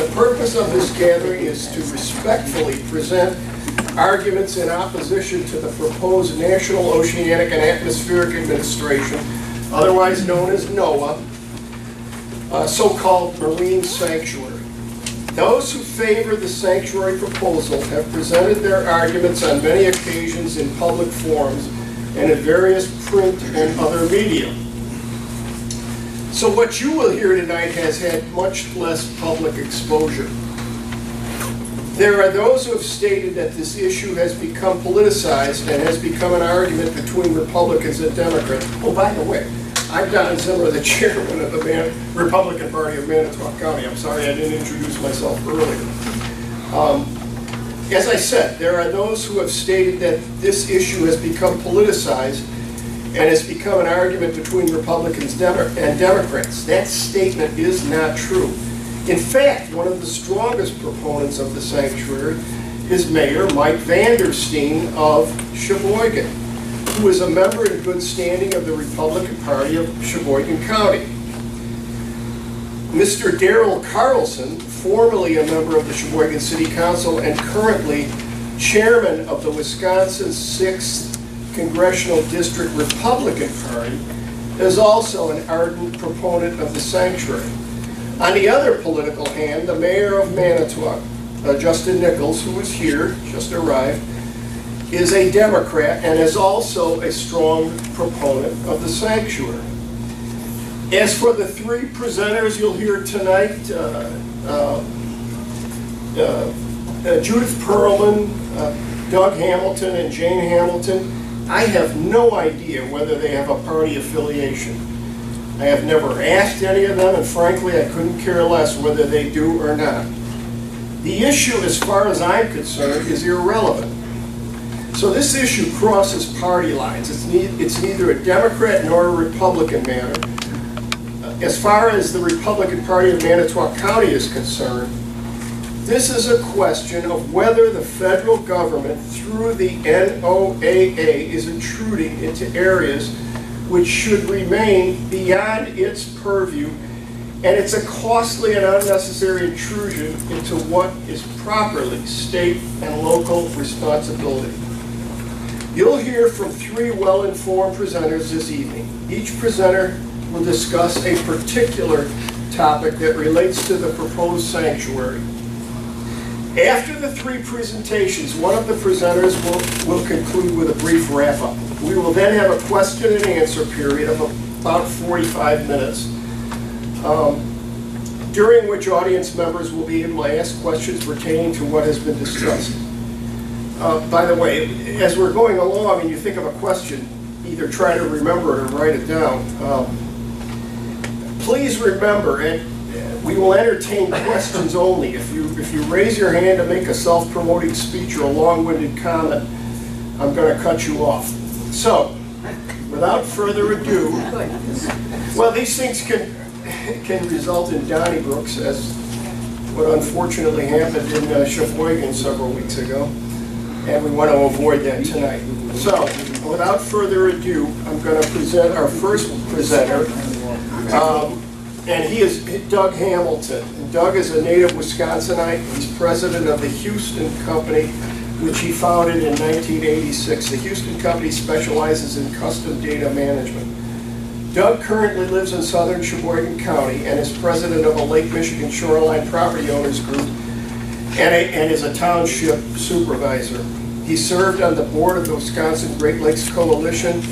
The purpose of this gathering is to respectfully present arguments in opposition to the proposed National Oceanic and Atmospheric Administration, otherwise known as NOAA, so-called marine sanctuary. Those who favor the sanctuary proposal have presented their arguments on many occasions in public forums and in various print and other media. So what you will hear tonight has had much less public exposure. There are those who have stated that this issue has become politicized and has become an argument between Republicans and Democrats. Oh, by the way, I'm Don Zimmer, the chairman of the Republican Party of Manitowoc County. I'm sorry I didn't introduce myself earlier. As I said, there are those who have stated that this issue has become politicized and has become an argument between Republicans and Democrats. That statement is not true. In fact, one of the strongest proponents of the sanctuary is Mayor Mike Vanderstein of Sheboygan, who is a member in good standing of the Republican Party of Sheboygan County. Mr. Darrell Carlson, formerly a member of the Sheboygan City Council and currently chairman of the Wisconsin 6th Congressional District Republican Party, is also an ardent proponent of the sanctuary. On the other political hand, the mayor of Manitowoc, Justin Nichols, who is here, just arrived, is a Democrat and is also a strong proponent of the sanctuary. As for the three presenters you'll hear tonight, Judith Perlman, Doug Hamilton, and Jane Hamilton, I have no idea whether they have a party affiliation. I have never asked any of them, and frankly, I couldn't care less whether they do or not. The issue, as far as I'm concerned, is irrelevant. So this issue crosses party lines. It's neither a Democrat nor a Republican matter. As far as the Republican Party of Manitowoc County is concerned, this is a question of whether the federal government, through the NOAA, is intruding into areas which should remain beyond its purview, and it's a costly and unnecessary intrusion into what is properly state and local responsibility. You'll hear from three well-informed presenters this evening. Each presenter will discuss a particular topic that relates to the proposed sanctuary. After the three presentations, one of the presenters will conclude with a brief wrap-up. We will then have a question and answer period of about 45 minutes, during which audience members will be able to ask questions pertaining to what has been discussed. By the way, as we're going along and you think of a question, either try to remember it or write it down. Please remember, and we will entertain questions only. If you raise your hand to make a self-promoting speech or a long-winded comment, I'm going to cut you off. So, without further ado, well, these things can result in Donnybrooks, as what unfortunately happened in Sheboygan several weeks ago, and we want to avoid that tonight. So, without further ado, I'm going to present our first presenter. And he is Doug Hamilton. And Doug is a native Wisconsinite. He's president of the Houston Company, which he founded in 1986. The Houston Company specializes in custom data management. Doug currently lives in southern Sheboygan County and is president of a Lake Michigan Shoreline Property Owners Group and is a township supervisor. He served on the board of the Wisconsin Great Lakes Coalition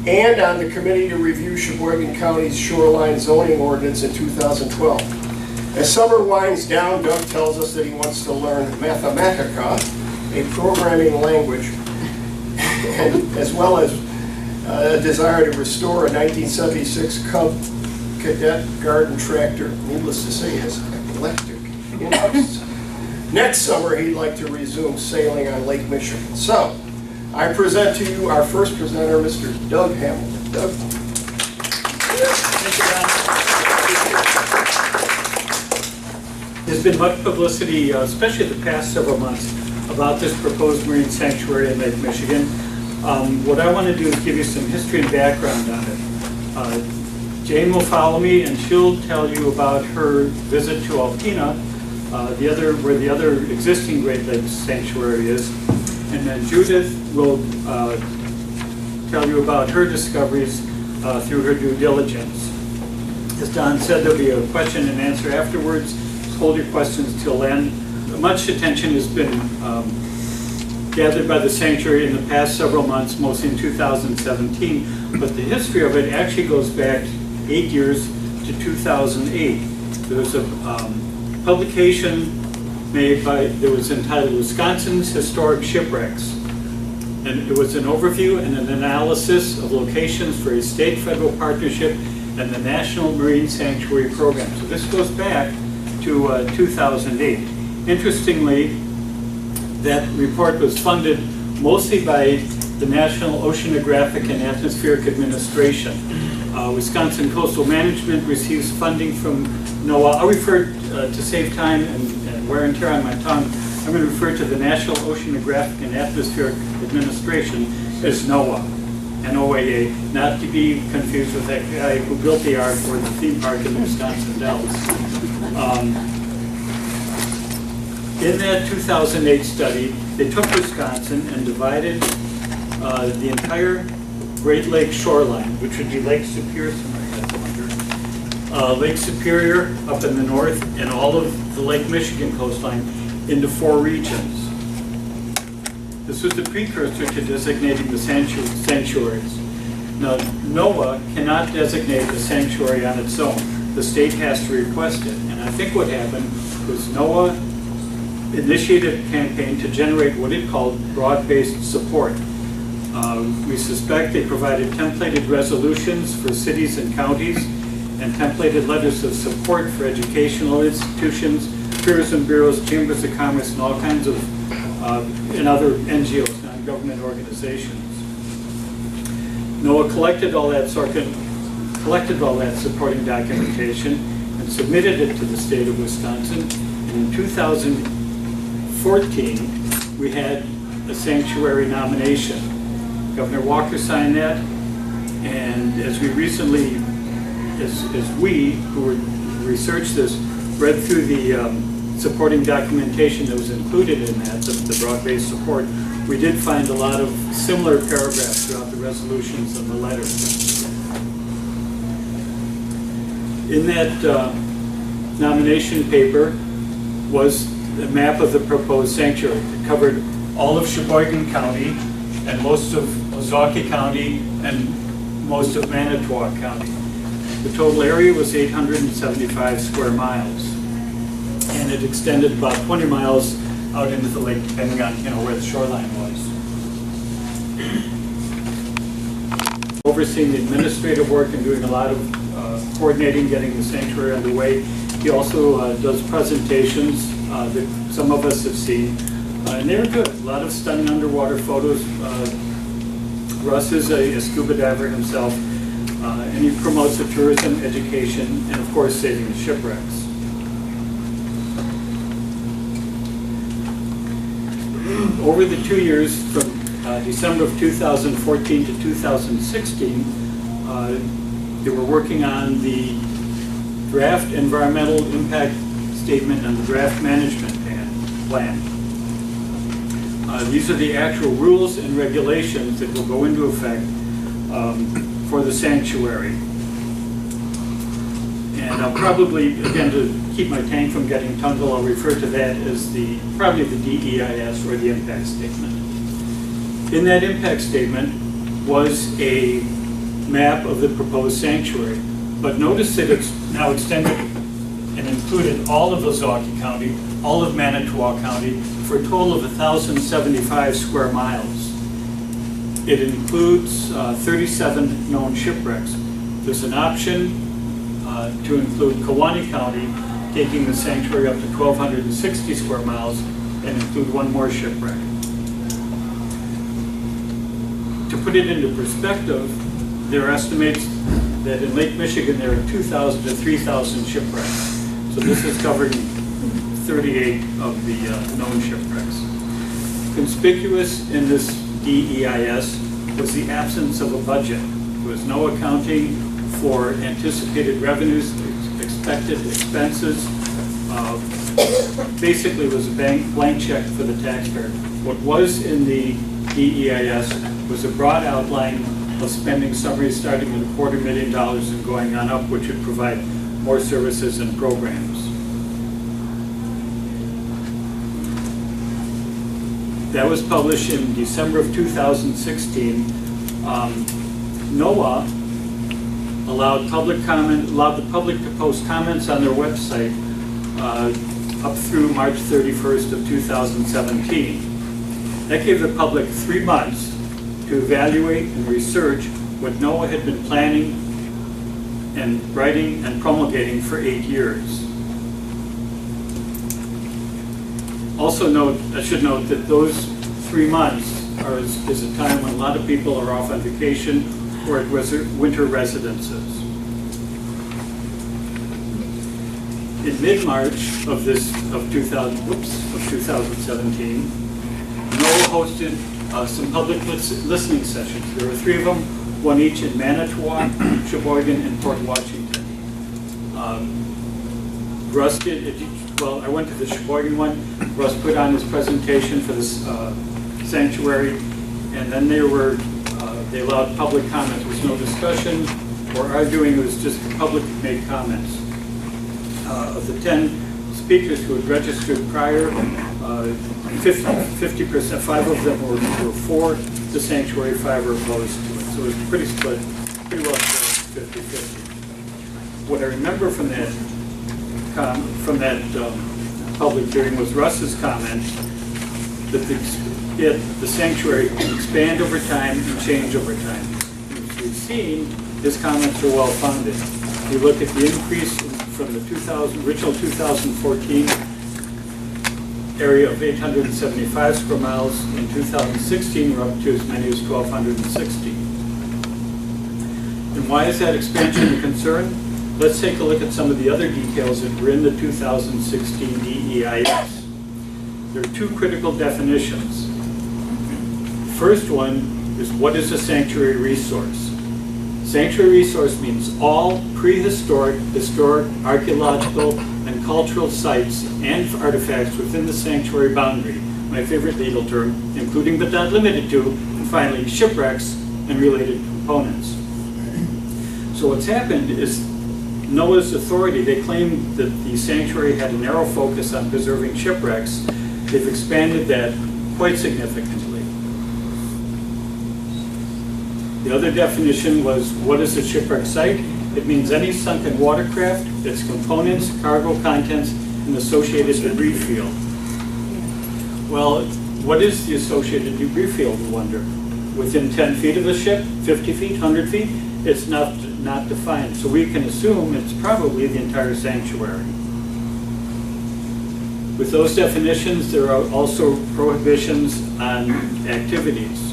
and on the committee to review Sheboygan County's shoreline zoning ordinance in 2012. As summer winds down, Doug tells us that he wants to learn Mathematica, a programming language, and as well as a desire to restore a 1976 Cub Cadet Garden tractor. Needless to say, is epileptic. Next summer, he'd like to resume sailing on Lake Michigan. So, I present to you our first presenter, Mr. Doug Hamilton. Doug. Thank you, Don. There's been much publicity, especially the past several months, about this proposed marine sanctuary in Lake Michigan. What I want to do is give you some history and background on it. Jane will follow me, and she'll tell you about her visit to Alpena, where the other existing Great Lakes Sanctuary is. And then Judith will tell you about her discoveries through her due diligence. As Don said, there'll be a question and answer afterwards. Hold your questions till then. Much attention has been gathered by the sanctuary in the past several months, mostly in 2017, but the history of it actually goes back 8 years to 2008. There was a publication made that was entitled Wisconsin's Historic Shipwrecks. And it was an overview and an analysis of locations for a state-federal partnership and the National Marine Sanctuary Program. So this goes back to 2008. Interestingly, that report was funded mostly by the National Oceanographic and Atmospheric Administration. Wisconsin Coastal Management receives funding from NOAA. I'll refer, to save time and wear and tear on my tongue, I'm going to refer to the National Oceanographic and Atmospheric Administration as NOAA, N-O-A-A, not to be confused with that guy who built the ark for the theme park in the Wisconsin Dells. In that 2008 study, they took Wisconsin and divided the entire Great Lakes shoreline, which would be Lake Superior, Lake Superior up in the north, and all of the Lake Michigan coastline into 4 regions. This was the precursor to designating the sanctuaries. Now, NOAA cannot designate a sanctuary on its own. The state has to request it. And I think what happened was NOAA initiated a campaign to generate what it called broad-based support. We suspect they provided templated resolutions for cities and counties and templated letters of support for educational institutions, tourism bureaus, chambers of commerce, and all kinds of and other NGOs, non-government organizations. NOAA collected all that supporting documentation and submitted it to the state of Wisconsin. And in 2014, we had a sanctuary nomination. Governor Walker signed that, and as we recently, as we who researched this, read through the supporting documentation that was included in that, the broad-based support, we did find a lot of similar paragraphs throughout the resolutions and the letters. In that nomination paper was a map of the proposed sanctuary. It covered all of Sheboygan County and most of Ozaukee County and most of Manitowoc County. The total area was 875 square miles. And it extended about 20 miles out into the lake, depending on where the shoreline was. Overseeing the administrative work and doing a lot of coordinating, getting the sanctuary underway. He also does presentations that some of us have seen, and they're good. A lot of stunning underwater photos. Russ is a scuba diver himself, and he promotes the tourism, education, and of course saving the shipwrecks. Over the 2 years from December of 2014 to 2016, they were working on the draft environmental impact statement and the draft management plan. These are the actual rules and regulations that will go into effect for the sanctuary. And I'll probably, again, to keep my tank from getting tongue-tied, I'll refer to that as probably the DEIS or the impact statement. In that impact statement was a map of the proposed sanctuary. But notice that it's now extended and included all of Ozaukee County, all of Manitowoc County, for a total of 1,075 square miles. It includes 37 known shipwrecks. There's an option to include Kewaunee County, taking the sanctuary up to 1,260 square miles and include one more shipwreck. To put it into perspective, there are estimates that in Lake Michigan there are 2,000 to 3,000 shipwrecks. So this is covering 38 of the known shipwrecks. Conspicuous in this DEIS was the absence of a budget. There was no accounting for anticipated revenues, expected expenses. Basically, it was a blank check for the taxpayer. What was in the DEIS was a broad outline of spending summaries starting at $250,000 and going on up, which would provide more services and programs. That was published in December of 2016. NOAA allowed the public to post comments on their website up through March 31st of 2017. That gave the public 3 months to evaluate and research what NOAA had been planning and writing and promulgating for 8 years. Also I should note that those 3 months is a time when a lot of people are off on vacation or at winter residences. In mid-March of 2017, NOAA hosted some public listening sessions. There were 3 of them, one each in Manitowoc, Sheboygan, and Port Washington. Russ I went to the Sheboygan one. Russ put on his presentation for this sanctuary, and then they allowed public comment. There was no discussion or arguing, it was just the public made comments. Of the 10 speakers who had registered prior, 50%, 5 of them were for the sanctuary, 5 were opposed to it. So it was pretty split, pretty well split, 50-50. What I remember from that public hearing was Russ's comment that the sanctuary can expand over time and change over time. As we've seen, his comments are well founded. If you look at the increase from the original 2014 area of 875 square miles, in 2016 we're up to as many as 1,260. And why is that expansion a concern? Let's take a look at some of the other details that were in the 2016 DEIS. There are 2 critical definitions. The first one is, what is a sanctuary resource? Sanctuary resource means all prehistoric, historic, archaeological, and cultural sites and artifacts within the sanctuary boundary. My favorite legal term, including but not limited to, and finally, shipwrecks and related components. So what's happened is NOAA's authority, they claim that the sanctuary had a narrow focus on preserving shipwrecks. They've expanded that quite significantly. The other definition was, what is a shipwreck site? It means any sunken watercraft, its components, cargo contents, and associated debris field. Well, what is the associated debris field, we wonder? Within 10 feet of the ship, 50 feet, 100 feet? It's not defined. So we can assume it's probably the entire sanctuary. With those definitions, there are also prohibitions on activities.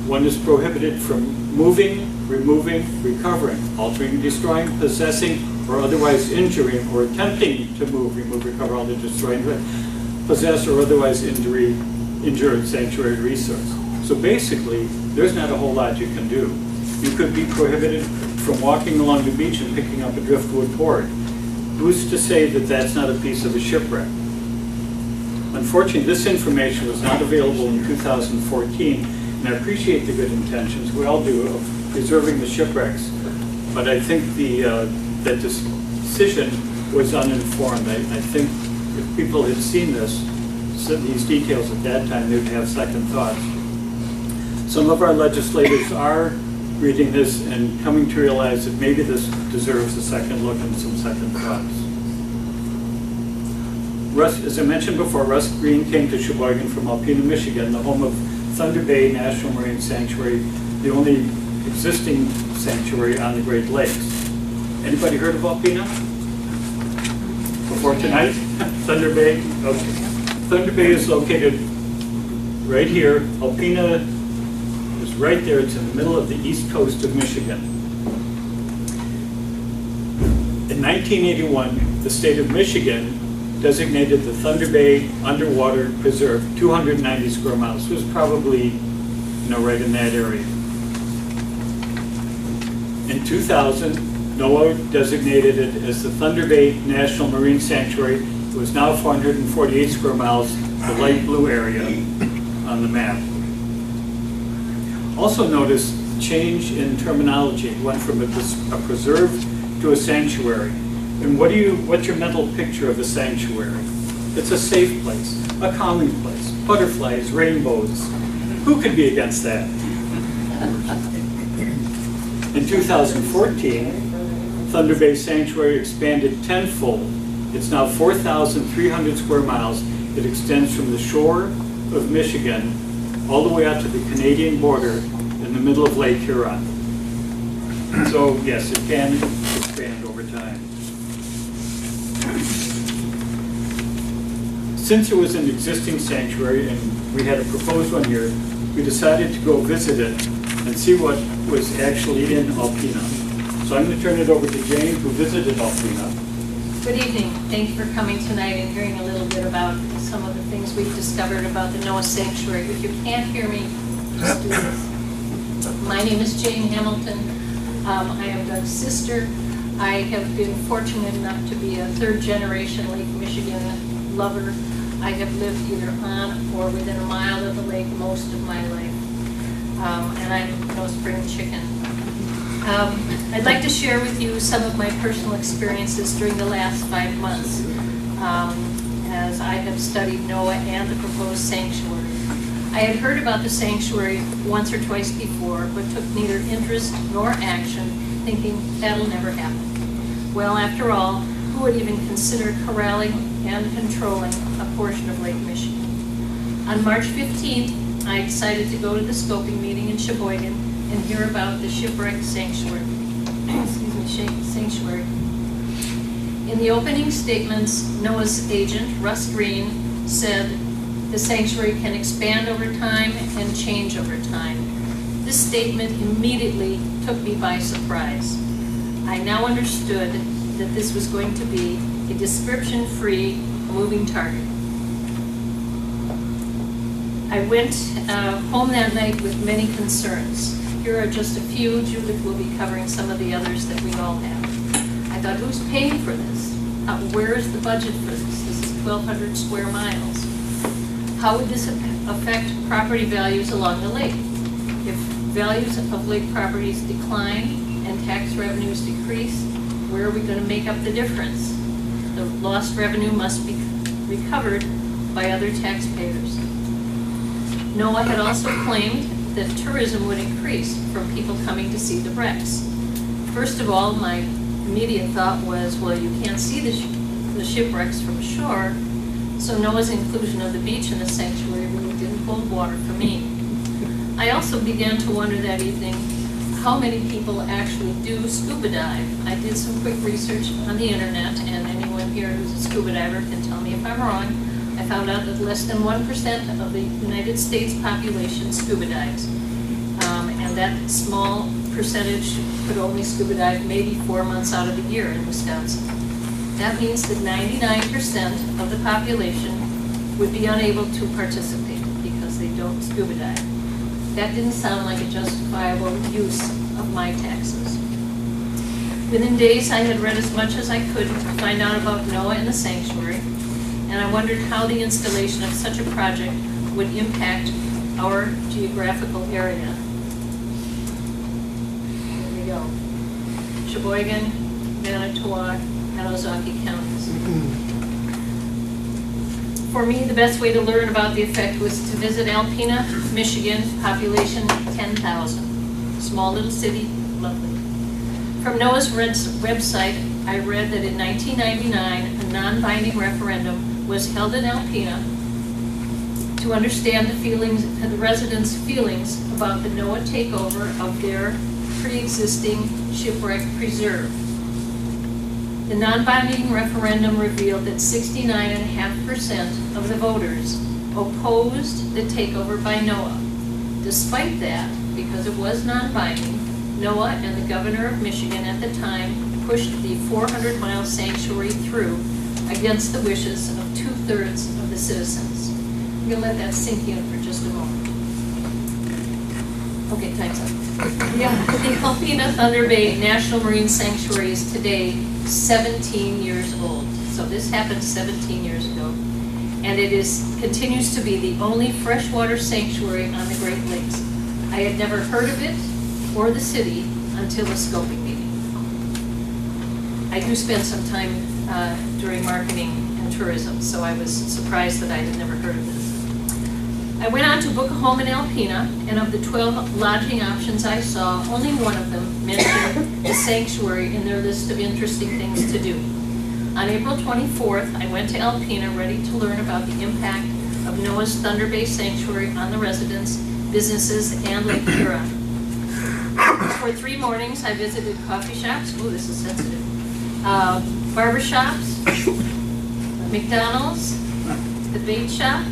One is prohibited from moving, removing, recovering, altering, destroying, possessing, or otherwise injuring, or attempting to move, remove, recover, alter, destroy, possess, or otherwise injure a sanctuary resource. So basically, there's not a whole lot you can do. You could be prohibited from walking along the beach and picking up a driftwood board. Who's to say that that's not a piece of a shipwreck? Unfortunately, this information was not available in 2014, and I appreciate the good intentions, we all do, of preserving the shipwrecks, but I think that this decision was uninformed. I think if people had seen these details at that time, they would have second thoughts. Some of our legislators are reading this and coming to realize that maybe this deserves a second look and some second thoughts. Russ, as I mentioned before, Russ Green came to Sheboygan from Alpena, Michigan, the home of Thunder Bay National Marine Sanctuary, the only existing sanctuary on the Great Lakes. Anybody heard of Alpena before tonight? Thunder Bay? Okay. Thunder Bay is located right here. Alpena is right there. It's in the middle of the east coast of Michigan. In 1981, the state of Michigan designated the Thunder Bay Underwater Preserve 290 square miles. It was probably right in that area. In 2000, NOAA designated it as the Thunder Bay National Marine Sanctuary. It was now 448 square miles, the light blue area on the map. Also notice change in terminology. It went from a preserve to a sanctuary. And what's your mental picture of a sanctuary? It's a safe place, a calming place, butterflies, rainbows. Who could be against that? In 2014, Thunder Bay Sanctuary expanded tenfold. It's now 4,300 square miles. It extends from the shore of Michigan all the way out to the Canadian border in the middle of Lake Huron. So yes, it can expand over time. Since it was an existing sanctuary and we had a proposed one here, we decided to go visit it and see what was actually in Alpena. So I'm going to turn it over to Jane, who visited Alpena. Good evening. Thank you for coming tonight and hearing a little bit about some of the things we've discovered about the NOAA Sanctuary. If you can't hear me, just do this. My name is Jane Hamilton. I am Doug's sister. I have been fortunate enough to be a third-generation Lake Michigan lover. I have lived either on or within a mile of the lake most of my life. And I'm no spring chicken. I'd like to share with you some of my personal experiences during the last 5 months as I have studied NOAA and the proposed sanctuary. I had heard about the sanctuary once or twice before, but took neither interest nor action, thinking that'll never happen. Well, after all, who would even consider corralling and controlling a portion of Lake Michigan? On March 15th, I decided to go to the scoping meeting in Sheboygan and hear about the shipwreck sanctuary. Sanctuary. In the opening statements, NOAA's agent, Russ Green, said the sanctuary can expand over time and change over time. This statement immediately took me by surprise. I now understood that this was going to be a description-free moving target. I went home that night with many concerns. Here are just a few. Judith will be covering some of the others that we all have. I thought, who's paying for this? Where is the budget for this? This is 1,200 square miles. How would this affect property values along the lake? If values of lake properties decline and tax revenues decrease, where are we going to make up the difference? The lost revenue must be recovered by other taxpayers. NOAA had also claimed that tourism would increase from people coming to see the wrecks. First of all, my immediate thought was, well, you can't see the shipwrecks from shore, so NOAA's inclusion of the beach in the sanctuary really didn't hold water for me. I also began to wonder that evening how many people actually do scuba dive. I did some quick research on the internet, and anyone here who's a scuba diver can tell me if I'm wrong. I found out that less than 1% of the United States population scuba dives. And that small percentage could only scuba dive maybe 4 months out of the year in Wisconsin. That means that 99% of the population would be unable to participate because they don't scuba dive. That didn't sound like a justifiable use of my taxes. Within days, I had read as much as I could to find out about NOAA and the sanctuary, and I wondered how the installation of such a project would impact our geographical area. There we go. Sheboygan, Manitowoc, and Ozaukee counties. For me, the best way to learn about the effect was to visit Alpena, Michigan, population 10,000. Small little city, lovely. From NOAA's website, I read that in 1999, a non-binding referendum was held in Alpena to understand the residents' feelings about the NOAA takeover of their pre-existing shipwreck preserve. The non-binding referendum revealed that 69.5% of the voters opposed the takeover by NOAA. Despite that, because it was non-binding, NOAA and the governor of Michigan at the time pushed the 400-mile sanctuary through against the wishes of 2/3 of the citizens. I'm going to let that sink in for just a moment. Okay, time's up. Yeah, the Alpena Thunder Bay National Marine Sanctuary is today 17 years old. So this happened 17 years ago. And it continues to be the only freshwater sanctuary on the Great Lakes. I had never heard of it or the city until a scoping meeting. I do spend some time during marketing and tourism, so I was surprised that I had never heard of this. I went on to book a home in Alpena, and of the 12 lodging options I saw, only one of them mentioned the sanctuary in their list of interesting things to do. On April 24th, I went to Alpena ready to learn about the impact of Noah's Thunder Bay Sanctuary on the residents, businesses, and Lake Huron. For 3 mornings, I visited coffee shops, ooh, this is sensitive, barber shops, McDonald's, the bait shop,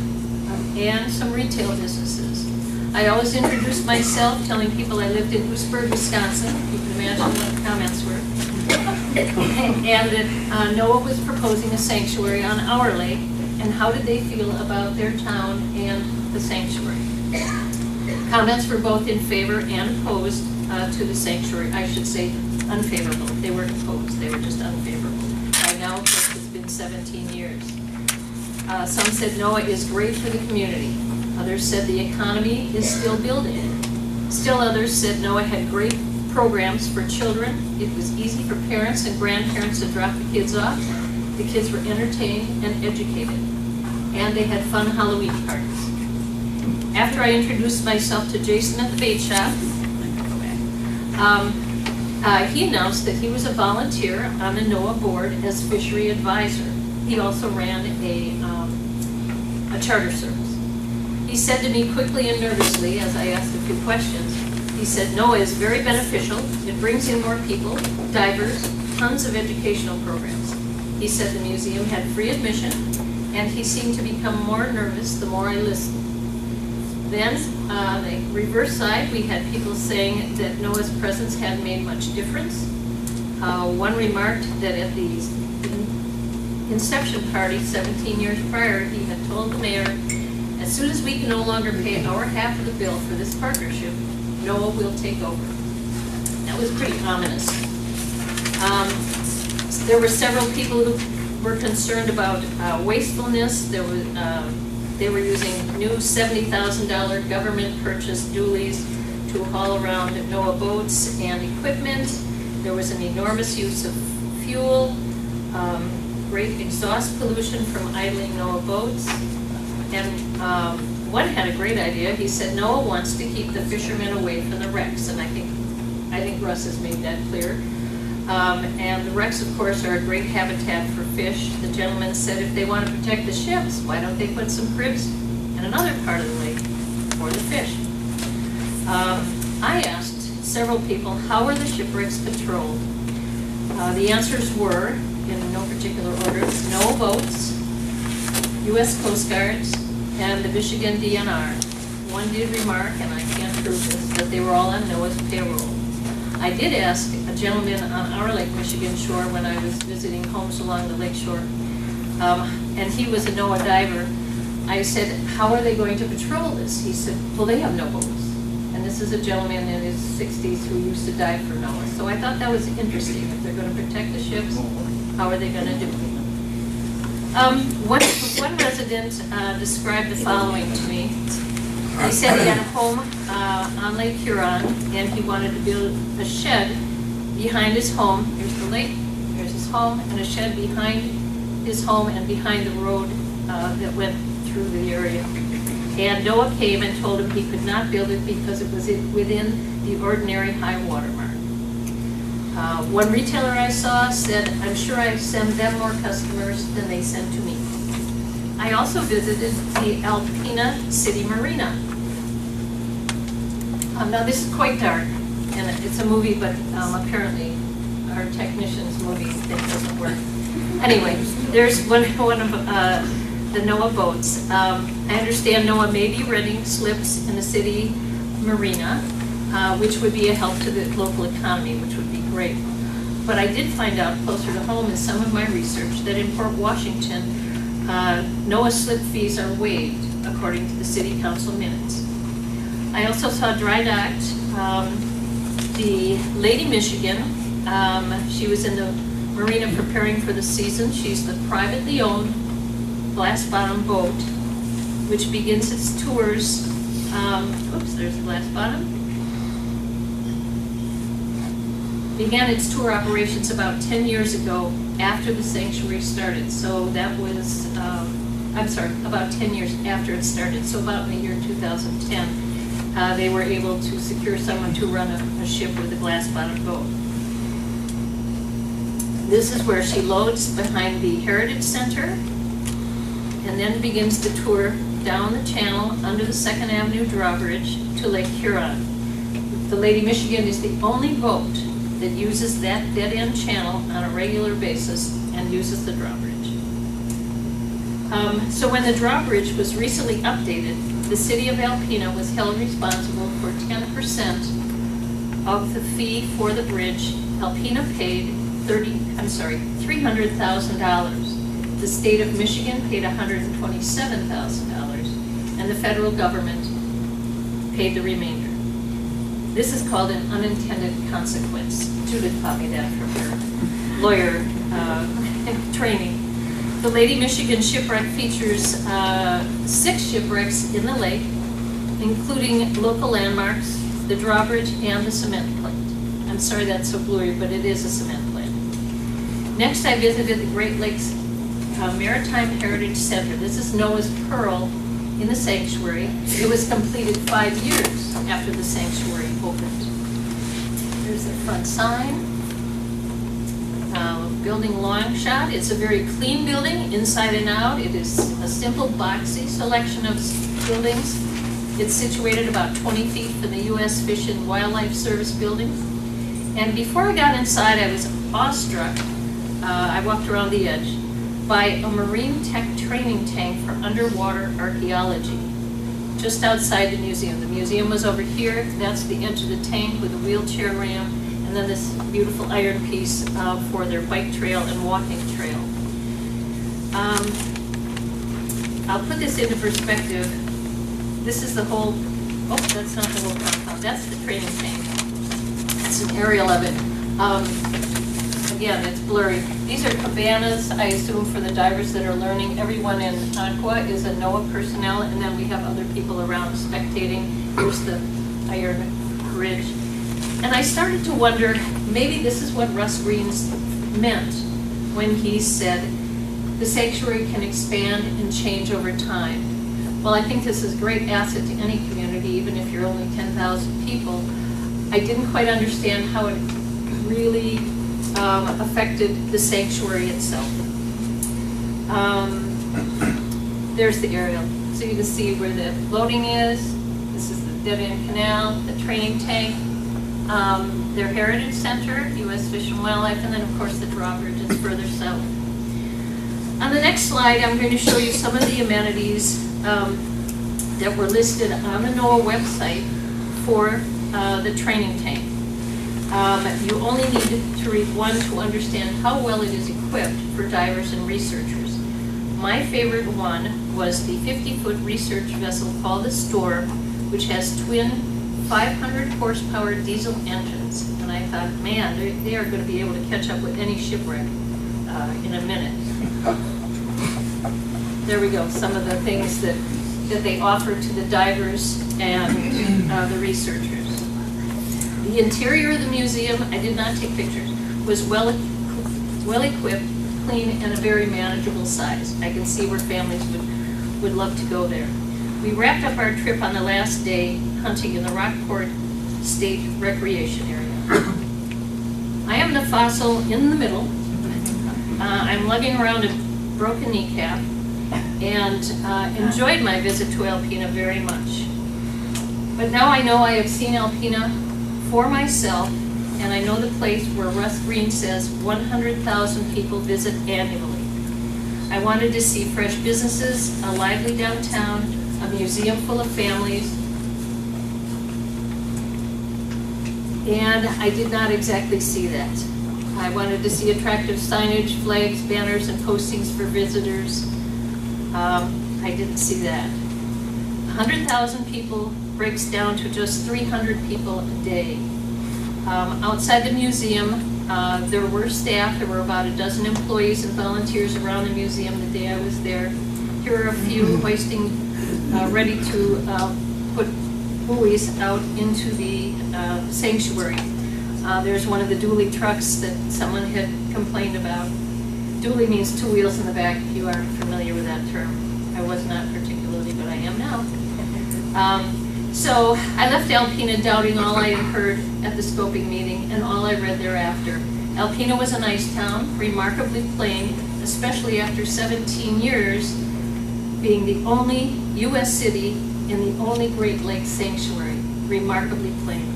and some retail businesses. I always introduced myself, telling people I lived in Hoosburg, Wisconsin. You can imagine what the comments were. And that Noah was proposing a sanctuary on our lake, and how did they feel about their town and the sanctuary. Comments were both in favor and opposed to the sanctuary. I should say unfavorable. They weren't opposed, they were just unfavorable. By now, of course, it's been 17 years. Some said Noah is great for the community. Others said the economy is still building. Still others said Noah had great programs for children. It was easy for parents and grandparents to drop the kids off. The kids were entertained and educated. And they had fun Halloween parties. After I introduced myself to Jason at the bait shop, he announced that he was a volunteer on the NOAA board as fishery advisor. He also ran a charter service. He said to me quickly and nervously as I asked a few questions, he said, NOAA is very beneficial. It brings in more people, divers, tons of educational programs. He said the museum had free admission, and he seemed to become more nervous the more I listened. Then, on the reverse side, we had people saying that NOAA's presence hadn't made much difference. One remarked that at the inception party 17 years prior, he had told the mayor, as soon as we can no longer pay our half of the bill for this partnership, NOAA will take over. That was pretty ominous. There were several people who were concerned about wastefulness. They were using new $70,000 government-purchased dualies to haul around NOAA boats and equipment. There was an enormous use of fuel, great exhaust pollution from idling NOAA boats. And one had a great idea. He said NOAA wants to keep the fishermen away from the wrecks, and I think Russ has made that clear. And the wrecks, of course, are a great habitat for fish. The gentleman said if they want to protect the ships, why don't they put some cribs in another part of the lake for the fish? I asked several people, how are the shipwrecks patrolled? The answers were, in no particular order, NOAA boats, U.S. Coast Guards, and the Michigan DNR. One did remark, and I can't prove this, that they were all on NOAA's payroll. I did ask a gentleman on our Lake Michigan shore when I was visiting homes along the lake shore, and he was a NOAA diver. I said, how are they going to patrol this? He said, well, they have no boats. And this is a gentleman in his 60s who used to dive for NOAA. So I thought that was interesting. If they're going to protect the ships, how are they going to do it? One resident described the following to me. He said he had a home on Lake Huron, and he wanted to build a shed behind his home. Here's the lake, here's his home, and a shed behind his home and behind the road that went through the area. And NOAA came and told him he could not build it because it was within the ordinary high water mark. One retailer I saw said, I'm sure I send them more customers than they send to me. I also visited the Alpena City Marina. Now this is quite dark, and it's a movie, but apparently our technician's movie thing doesn't work. Anyway, there's one of the NOAA boats. I understand NOAA may be renting slips in the city marina, which would be a help to the local economy, which would be great. But I did find out closer to home in some of my research that in Port Washington, NOAA slip fees are waived according to the city council minutes. I also saw dry docked the Lady Michigan. She was in the marina preparing for the season. She's the privately owned glass bottom boat, which begins its tours. Oops, there's the glass bottom. Began its tour operations about 10 years ago after the sanctuary started. So that was, I'm sorry, about 10 years after it started. So about in the year 2010, they were able to secure someone to run a ship with a glass bottom boat. This is where she loads behind the Heritage Center and then begins the tour down the channel under the 2nd Avenue drawbridge to Lake Huron. The Lady Michigan is the only boat that uses that dead-end channel on a regular basis and uses the drawbridge. So when the drawbridge was recently updated, the city of Alpena was held responsible for 10% of the fee for the bridge. Alpena paid $300,000. The state of Michigan paid $127,000, and the federal government paid the remainder. This is called an unintended consequence. Judith taught me that from her lawyer training. The Lady Michigan shipwreck features 6 shipwrecks in the lake, including local landmarks, the drawbridge, and the cement plant. I'm sorry that's so blurry, but it is a cement plant. Next, I visited the Great Lakes Maritime Heritage Center. This is Noah's Pearl in the sanctuary. It was completed 5 years after the sanctuary opened. There's the front sign. Building long shot. It's a very clean building inside and out. It is a simple boxy selection of buildings. It's situated about 20 feet from the U.S. Fish and Wildlife Service building. And before I got inside, I was awestruck. I walked around the edge by a marine tech training tank for underwater archaeology just outside the museum. The museum was over here. That's the edge of the tank with a wheelchair ramp, and then this beautiful iron piece for their bike trail and walking trail. I'll put this into perspective. This is the whole, oh, that's not the whole compound. That's the training tank. It's an aerial of it. Again, it's blurry. These are cabanas, I assume, for the divers that are learning. Everyone in Aqua is a NOAA personnel, and then we have other people around spectating. Here's the iron bridge. And I started to wonder, maybe this is what Russ Green's meant when he said, the sanctuary can expand and change over time. Well, I think this is a great asset to any community, even if you're only 10,000 people. I didn't quite understand how it really affected the sanctuary itself. There's the aerial. So you can see where the loading is. This is the dead-end canal, the training tank, their Heritage Center, U.S. Fish and Wildlife, and then of course the drawbridge is further south. On the next slide, I'm going to show you some of the amenities that were listed on the NOAA website for the training tank. You only need to read one to understand how well it is equipped for divers and researchers. My favorite one was the 50-foot research vessel called the Storm, which has twin 500 horsepower diesel engines. And I thought, man, they are going to be able to catch up with any shipwreck in a minute. There we go, some of the things that they offer to the divers and the researchers. The interior of the museum, I did not take pictures, was well equipped, clean, and a very manageable size. I can see where families would love to go there. We wrapped up our trip on the last day hunting in the Rockport State Recreation Area. I am the fossil in the middle. I'm lugging around a broken kneecap and enjoyed my visit to Alpena very much. But now I know I have seen Alpena for myself, and I know the place where Russ Green says 100,000 people visit annually. I wanted to see fresh businesses, a lively downtown, a museum full of families, and I did not exactly see that. I wanted to see attractive signage, flags, banners, and postings for visitors. I didn't see that. 100,000 people breaks down to just 300 people a day. Outside the museum, there were staff. There were about a dozen employees and volunteers around the museum the day I was there. Here are a few hoisting, ready to put buoys out into the sanctuary. There's one of the dually trucks that someone had complained about. Dually means two wheels in the back, if you are familiar with that term. I was not particularly, but I am now. So I left Alpena doubting all I had heard at the scoping meeting and all I read thereafter. Alpena was a nice town, remarkably plain, especially after 17 years being the only U.S. city in the only Great Lakes sanctuary, remarkably plain.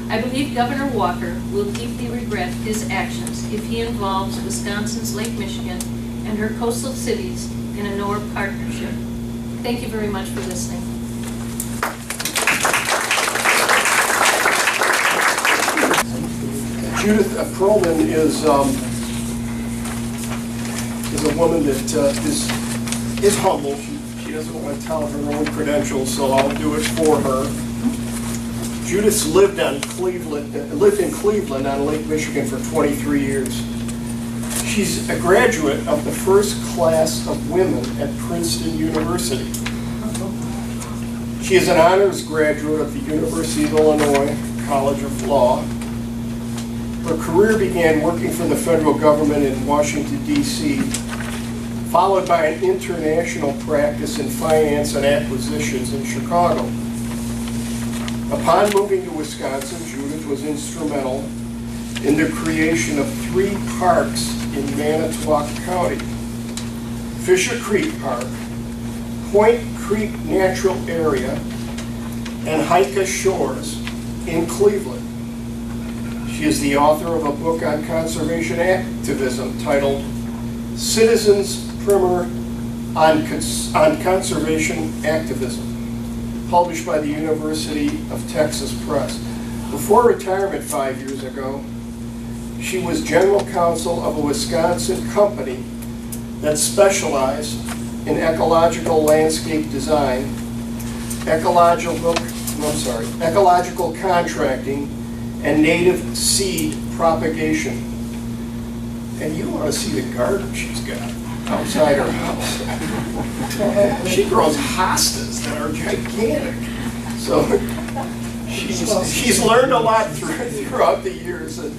I believe Governor Walker will deeply regret his actions if he involves Wisconsin's Lake Michigan and her coastal cities in a NOAA partnership. Thank you very much for listening. Judith Perlman is a woman that is humble. She doesn't want to tell her own credentials, so I'll do it for her. Judith's lived in Cleveland on Lake Michigan for 23 years. She's a graduate of the first class of women at Princeton University. She is an honors graduate of the University of Illinois College of Law. Her career began working for the federal government in Washington, D.C., followed by an international practice in finance and acquisitions in Chicago. Upon moving to Wisconsin, Judith was instrumental in the creation of 3 parks in Manitowoc County: Fisher Creek Park, Point Creek Natural Area, and Hica Shores in Cleveland. She is the author of a book on conservation activism titled Citizens Primer on Conservation Activism, published by the University of Texas Press. Before retirement 5 years ago, she was general counsel of a Wisconsin company that specialized in ecological landscape design, ecological contracting, and native seed propagation. And you ought to see the garden she's got outside her house. She grows hostas that are gigantic. So she's learned a lot throughout the years, and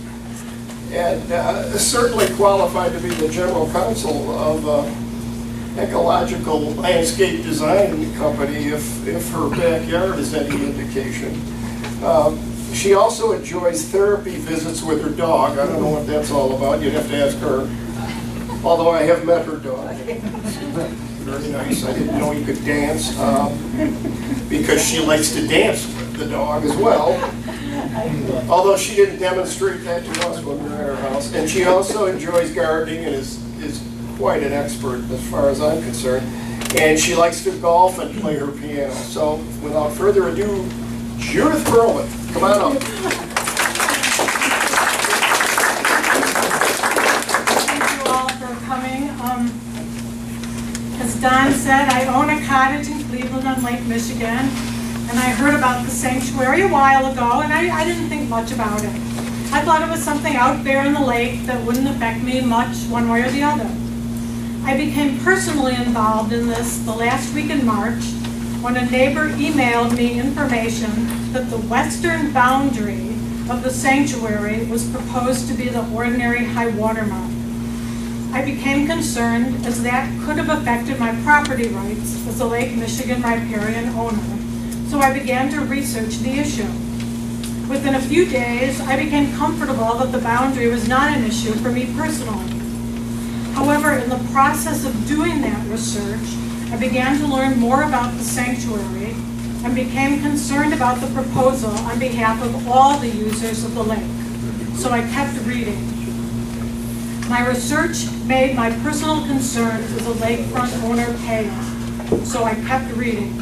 certainly qualified to be the general counsel of ecological landscape design company if her backyard is any indication. She also enjoys therapy visits with her dog. I don't know what that's all about. You'd have to ask her. Although I have met her dog. Very nice. I didn't know you could dance because she likes to dance with the dog as well. Although she didn't demonstrate that to us when we were at her house. And she also enjoys gardening and is quite an expert as far as I'm concerned. And she likes to golf and play her piano. So without further ado, Judith Perlman, come on up. Thank you all for coming. As Don said, I own a cottage in Cleveland on Lake Michigan, and I heard about the sanctuary a while ago, and I didn't think much about it. I thought it was something out there in the lake that wouldn't affect me much one way or the other. I became personally involved in this the last week in March when a neighbor emailed me information that the western boundary of the sanctuary was proposed to be the ordinary high water mark. I became concerned as that could have affected my property rights as a Lake Michigan riparian owner, so I began to research the issue. Within a few days, I became comfortable that the boundary was not an issue for me personally. However, in the process of doing that research, I began to learn more about the sanctuary and became concerned about the proposal on behalf of all the users of the lake. So I kept reading. My research made my personal concerns as a lakefront owner pale. So I kept reading.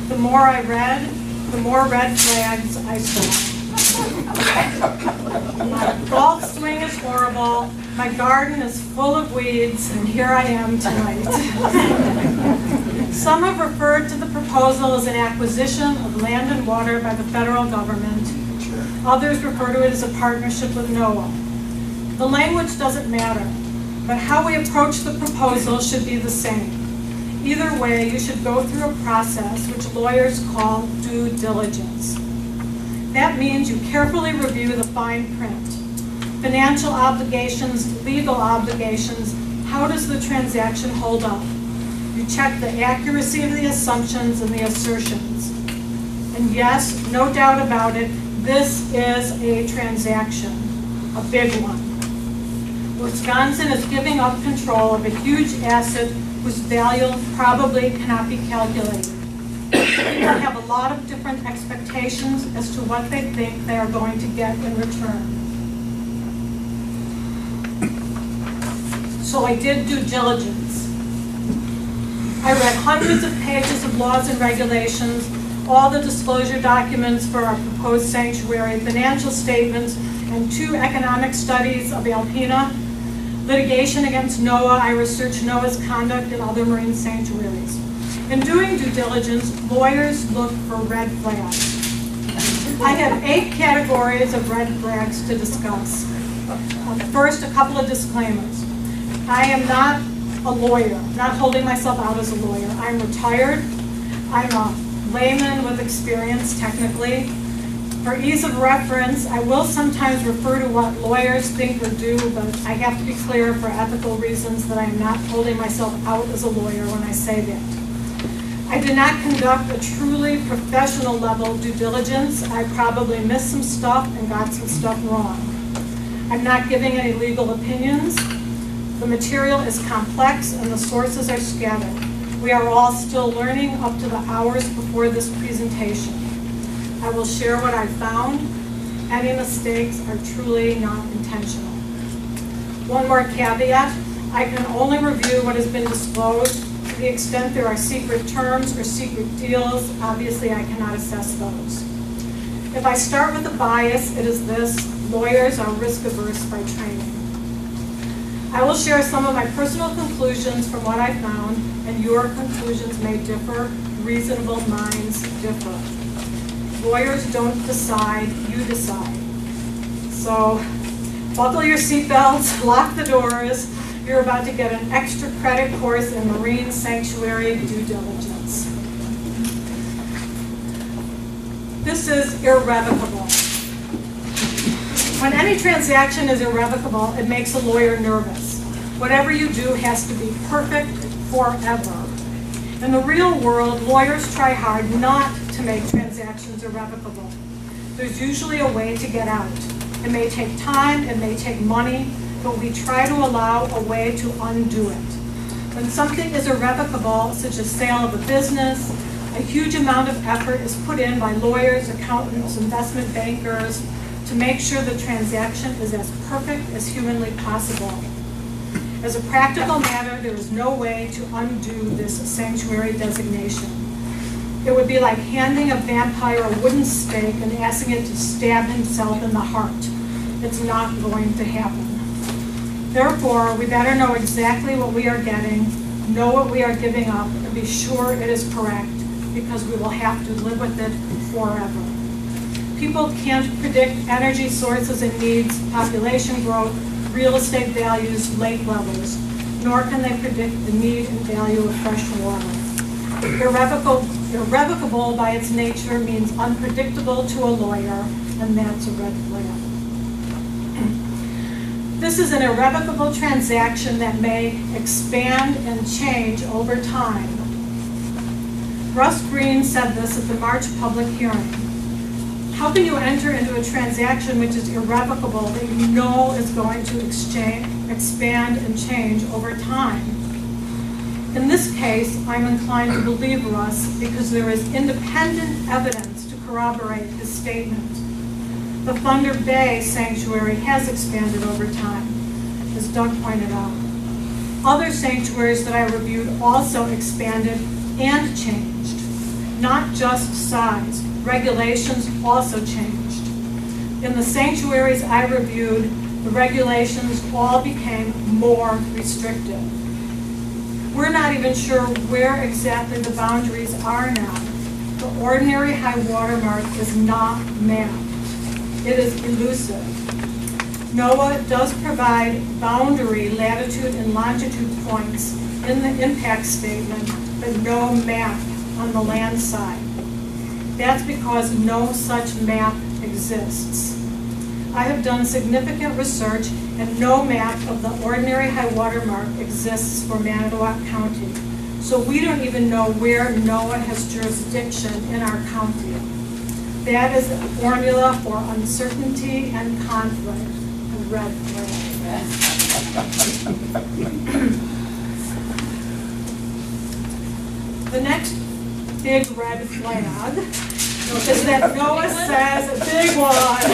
The more I read, the more red flags I saw. My golf swing is horrible, my garden is full of weeds, and here I am tonight. Some have referred to the proposal is an acquisition of land and water by the federal government. Others refer to it as a partnership with NOAA. The language doesn't matter, but how we approach the proposal should be the same. Either way, you should go through a process which lawyers call due diligence. That means you carefully review the fine print. Financial obligations, legal obligations, how does the transaction hold up? You check the accuracy of the assumptions and the assertions. And yes, no doubt about it, this is a transaction, a big one. Wisconsin is giving up control of a huge asset whose value probably cannot be calculated. People have a lot of different expectations as to what they think they are going to get in return. So I did due diligence. I read hundreds of pages of laws and regulations, all the disclosure documents for our proposed sanctuary, financial statements, and 2 economic studies of Alpena. Litigation against NOAA, I researched NOAA's conduct in other marine sanctuaries. In doing due diligence, lawyers look for red flags. I have 8 categories of red flags to discuss. First, a couple of disclaimers. I am not a lawyer, not holding myself out as a lawyer. I'm retired. I'm a layman with experience technically. For ease of reference, I will sometimes refer to what lawyers think or do, but I have to be clear for ethical reasons that I am not holding myself out as a lawyer when I say that. I did not conduct a truly professional level due diligence. I probably missed some stuff and got some stuff wrong. I'm not giving any legal opinions. The material is complex and the sources are scattered. We are all still learning up to the hours before this presentation. I will share what I found. Any mistakes are truly not intentional. One more caveat. I can only review what has been disclosed. To the extent there are secret terms or secret deals, obviously I cannot assess those. If I start with a bias, it is this: lawyers are risk averse by training. I will share some of my personal conclusions from what I found, and your conclusions may differ. Reasonable minds differ. Lawyers don't decide, you decide. So buckle your seatbelts, lock the doors. You're about to get an extra credit course in marine sanctuary due diligence. This is irrevocable. When any transaction is irrevocable, it makes a lawyer nervous. Whatever you do has to be perfect forever. In the real world, lawyers try hard not to make transactions irrevocable. There's usually a way to get out. It may take time, it may take money, but we try to allow a way to undo it. When something is irrevocable, such as sale of a business, a huge amount of effort is put in by lawyers, accountants, investment bankers to make sure the transaction is as perfect as humanly possible. As a practical matter, there is no way to undo this sanctuary designation. It would be like handing a vampire a wooden stake and asking it to stab himself in the heart. It's not going to happen. Therefore, we better know exactly what we are getting, know what we are giving up, and be sure it is correct, because we will have to live with it forever. People can't predict energy sources and needs, population growth, real estate values, lake levels, nor can they predict the need and value of fresh water. Irrevocable by its nature means unpredictable to a lawyer, and that's a red flag. This is an irrevocable transaction that may expand and change over time. Russ Green said this at the March public hearing. How can you enter into a transaction which is irrevocable that you know is going to expand and change over time? In this case, I'm inclined to believe Russ because there is independent evidence to corroborate his statement. The Thunder Bay Sanctuary has expanded over time, as Doug pointed out. Other sanctuaries that I reviewed also expanded and changed, not just size. Regulations also changed. In the sanctuaries I reviewed, the regulations all became more restrictive. we're not even sure where exactly the boundaries are now. The ordinary high water mark is not mapped. It is elusive. NOAA does provide boundary, latitude, and longitude points in the impact statement, but no map on the land side. That's because no such map exists. I have done significant research and no map of the ordinary high water mark exists for Manitowoc County. So we don't even know where NOAA has jurisdiction in our county. That is a formula for uncertainty and conflict. A red flag. The next big red flag is that NOAA says, a big one,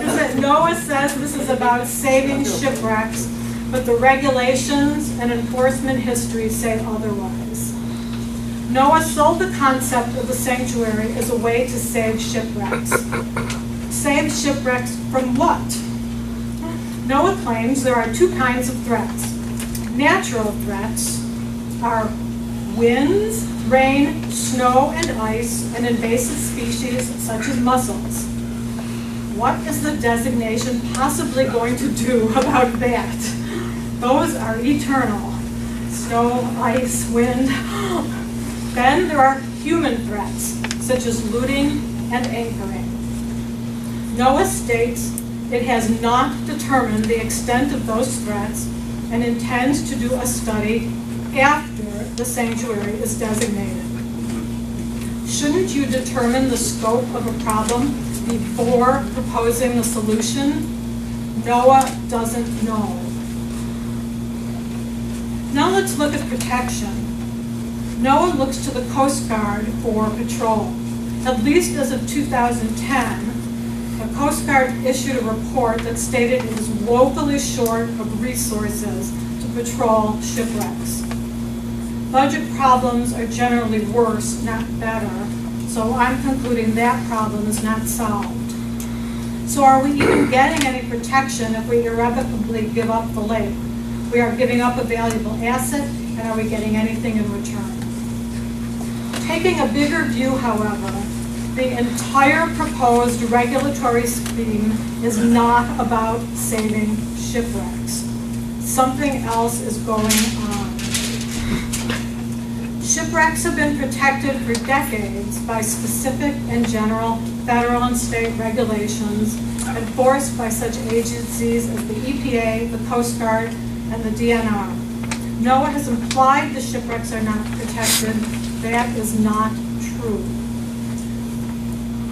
is that NOAA says this is about saving shipwrecks, but the regulations and enforcement history say otherwise. NOAA sold the concept of the sanctuary as a way to save shipwrecks. Save shipwrecks from what? NOAA claims there are two kinds of threats. Natural threats are winds, rain, snow, and ice, and invasive species such as mussels. What is the designation possibly going to do about that? Those are eternal. Snow, ice, wind. Then there are human threats, such as looting and anchoring. NOAA states it has not determined the extent of those threats and intends to do a study after the sanctuary is designated. Shouldn't you determine the scope of a problem before proposing the solution? NOAA doesn't know. Now let's look at protection. NOAA looks to the Coast Guard for patrol. At least as of 2010, the Coast Guard issued a report that stated it is woefully short of resources to patrol shipwrecks. Budget problems are generally worse, not better, so I'm concluding that problem is not solved. So are we even getting any protection if we irrevocably give up the lake? We are giving up a valuable asset, and are we getting anything in return? Taking a bigger view, however, the entire proposed regulatory scheme is not about saving shipwrecks. Something else is going on. Shipwrecks have been protected for decades by specific and general federal and state regulations enforced by such agencies as the EPA, the Coast Guard, and the DNR. NOAA has implied the shipwrecks are not protected. That is not true.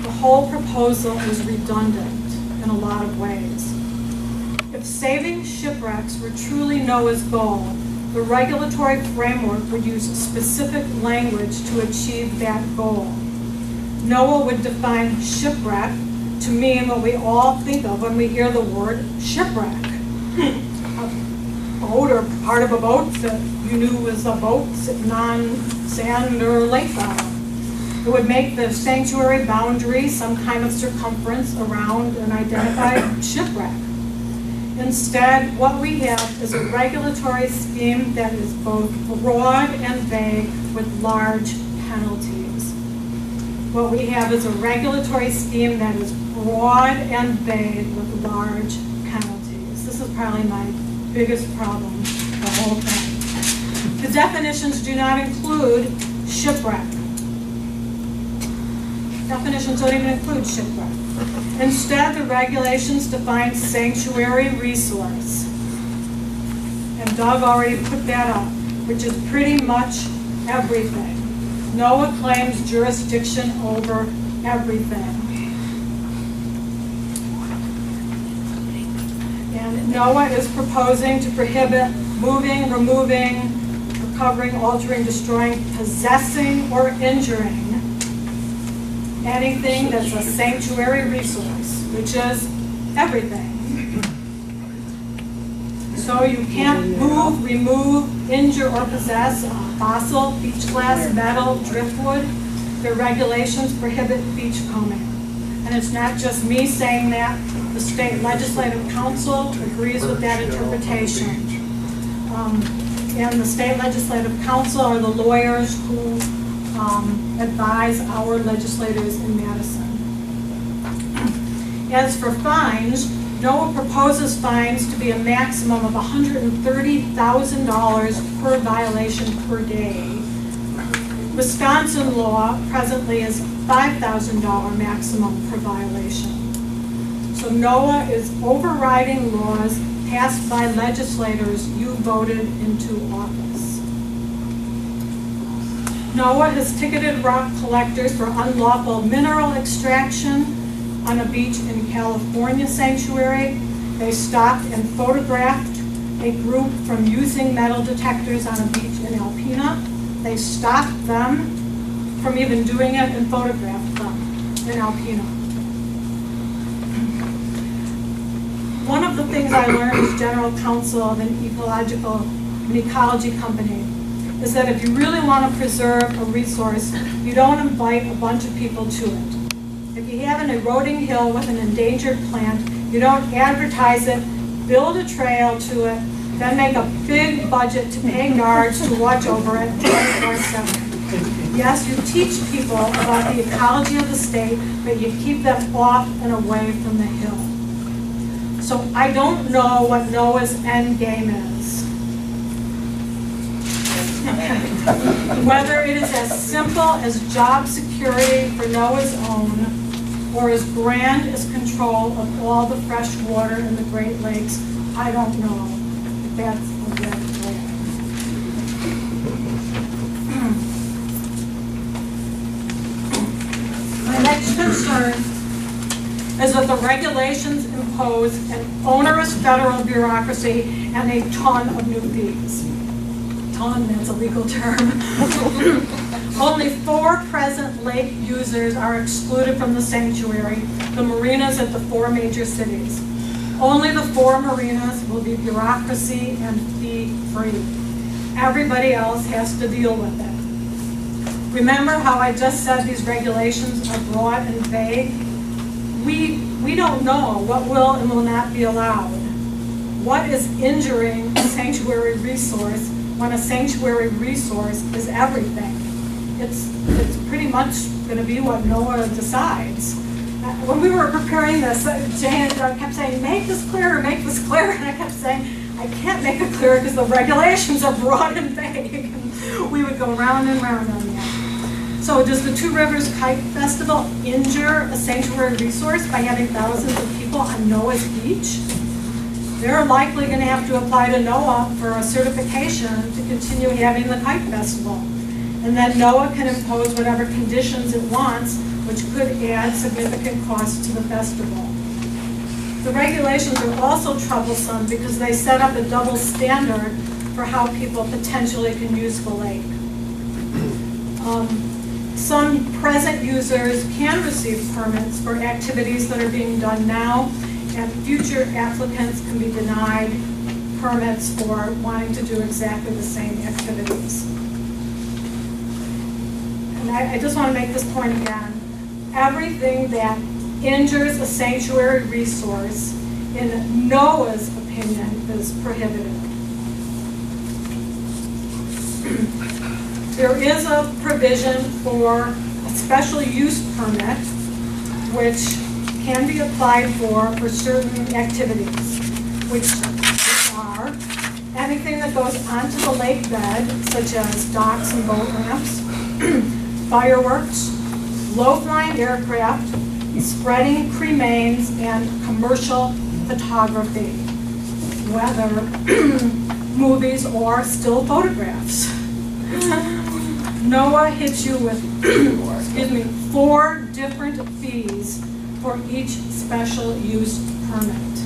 The whole proposal is redundant in a lot of ways. If saving shipwrecks were truly NOAA's goal, the regulatory framework would use specific language to achieve that goal. NOAA would define shipwreck to mean what we all think of when we hear the word shipwreck. A boat or part of a boat that you knew was a boat sitting on sand or lake bottom. It would make the sanctuary boundary some kind of circumference around an identified shipwreck. Instead, what we have is a regulatory scheme that is both broad and vague with large penalties. What we have is a regulatory scheme that is broad and vague with large penalties. This is probably my biggest problem, the whole thing. The definitions do not include shipwreck. Definitions don't even include shipwreck. Instead, the regulations define sanctuary resource. And Doug already put that up, which is pretty much everything. NOAA claims jurisdiction over everything. And NOAA is proposing to prohibit moving, removing, recovering, altering, destroying, possessing, or injuring anything that's a sanctuary resource, which is everything. So you can't move, remove, injure, or possess fossil, beach glass, metal, driftwood. The regulations prohibit beachcombing. And it's not just me saying that. The State Legislative Council agrees with that interpretation. and the State Legislative Council are the lawyers who advise our legislators in Madison. As for fines, NOAA proposes fines to be a maximum of $130,000 per violation per day. Wisconsin law presently is $5,000 maximum per violation. So NOAA is overriding laws passed by legislators you voted into office. NOAA has ticketed rock collectors for unlawful mineral extraction on a beach in California sanctuary. They stopped and photographed a group from using metal detectors on a beach in Alpena. They stopped them from even doing it and photographed them in Alpena. One of the things I learned as general counsel of an ecology company is that if you really want to preserve a resource, you don't invite a bunch of people to it. If you have an eroding hill with an endangered plant, you don't advertise it, build a trail to it, then make a big budget to pay guards to watch over it 24/7. Yes, you teach people about the ecology of the state, but you keep them off and away from the hill. So I don't know what NOAA's end game is. Whether it is as simple as job security for NOAA's own, or as grand as control of all the fresh water in the Great Lakes, I don't know. That's a red flag. My next concern is that the regulations impose an onerous federal bureaucracy and a ton of new fees. Ton, that's a legal term. Only 4 present lake users are excluded from the sanctuary, the marinas at the 4 major cities. Only the 4 marinas will be bureaucracy and fee-free. Everybody else has to deal with it. Remember how I just said these regulations are broad and vague? We don't know what will and will not be allowed. What is injuring a sanctuary resource when a sanctuary resource is everything? It's pretty much going to be what NOAA decides. When we were preparing this, Jay and Doug kept saying, make this clearer, and I kept saying, I can't make it clearer because the regulations are broad and vague. And we would go round and round on that. So does the Two Rivers Kite Festival injure a sanctuary resource by having thousands of people on NOAA's beach? They're likely going to have to apply to NOAA for a certification to continue having the Kite Festival. And then NOAA can impose whatever conditions it wants, which could add significant costs to the festival. The regulations are also troublesome because they set up a double standard for how people potentially can use the lake. Some present users can receive permits for activities that are being done now, and future applicants can be denied permits for wanting to do exactly the same activities. And I just want to make this point again. Everything that injures a sanctuary resource, in NOAA's opinion, is prohibited. There is a provision for a special use permit, which can be applied for certain activities, which are anything that goes onto the lake bed, such as docks and boat ramps, fireworks, low-flying aircraft, spreading cremains, and commercial photography, whether movies or still photographs. NOAA hits you with 4 different fees for each special use permit.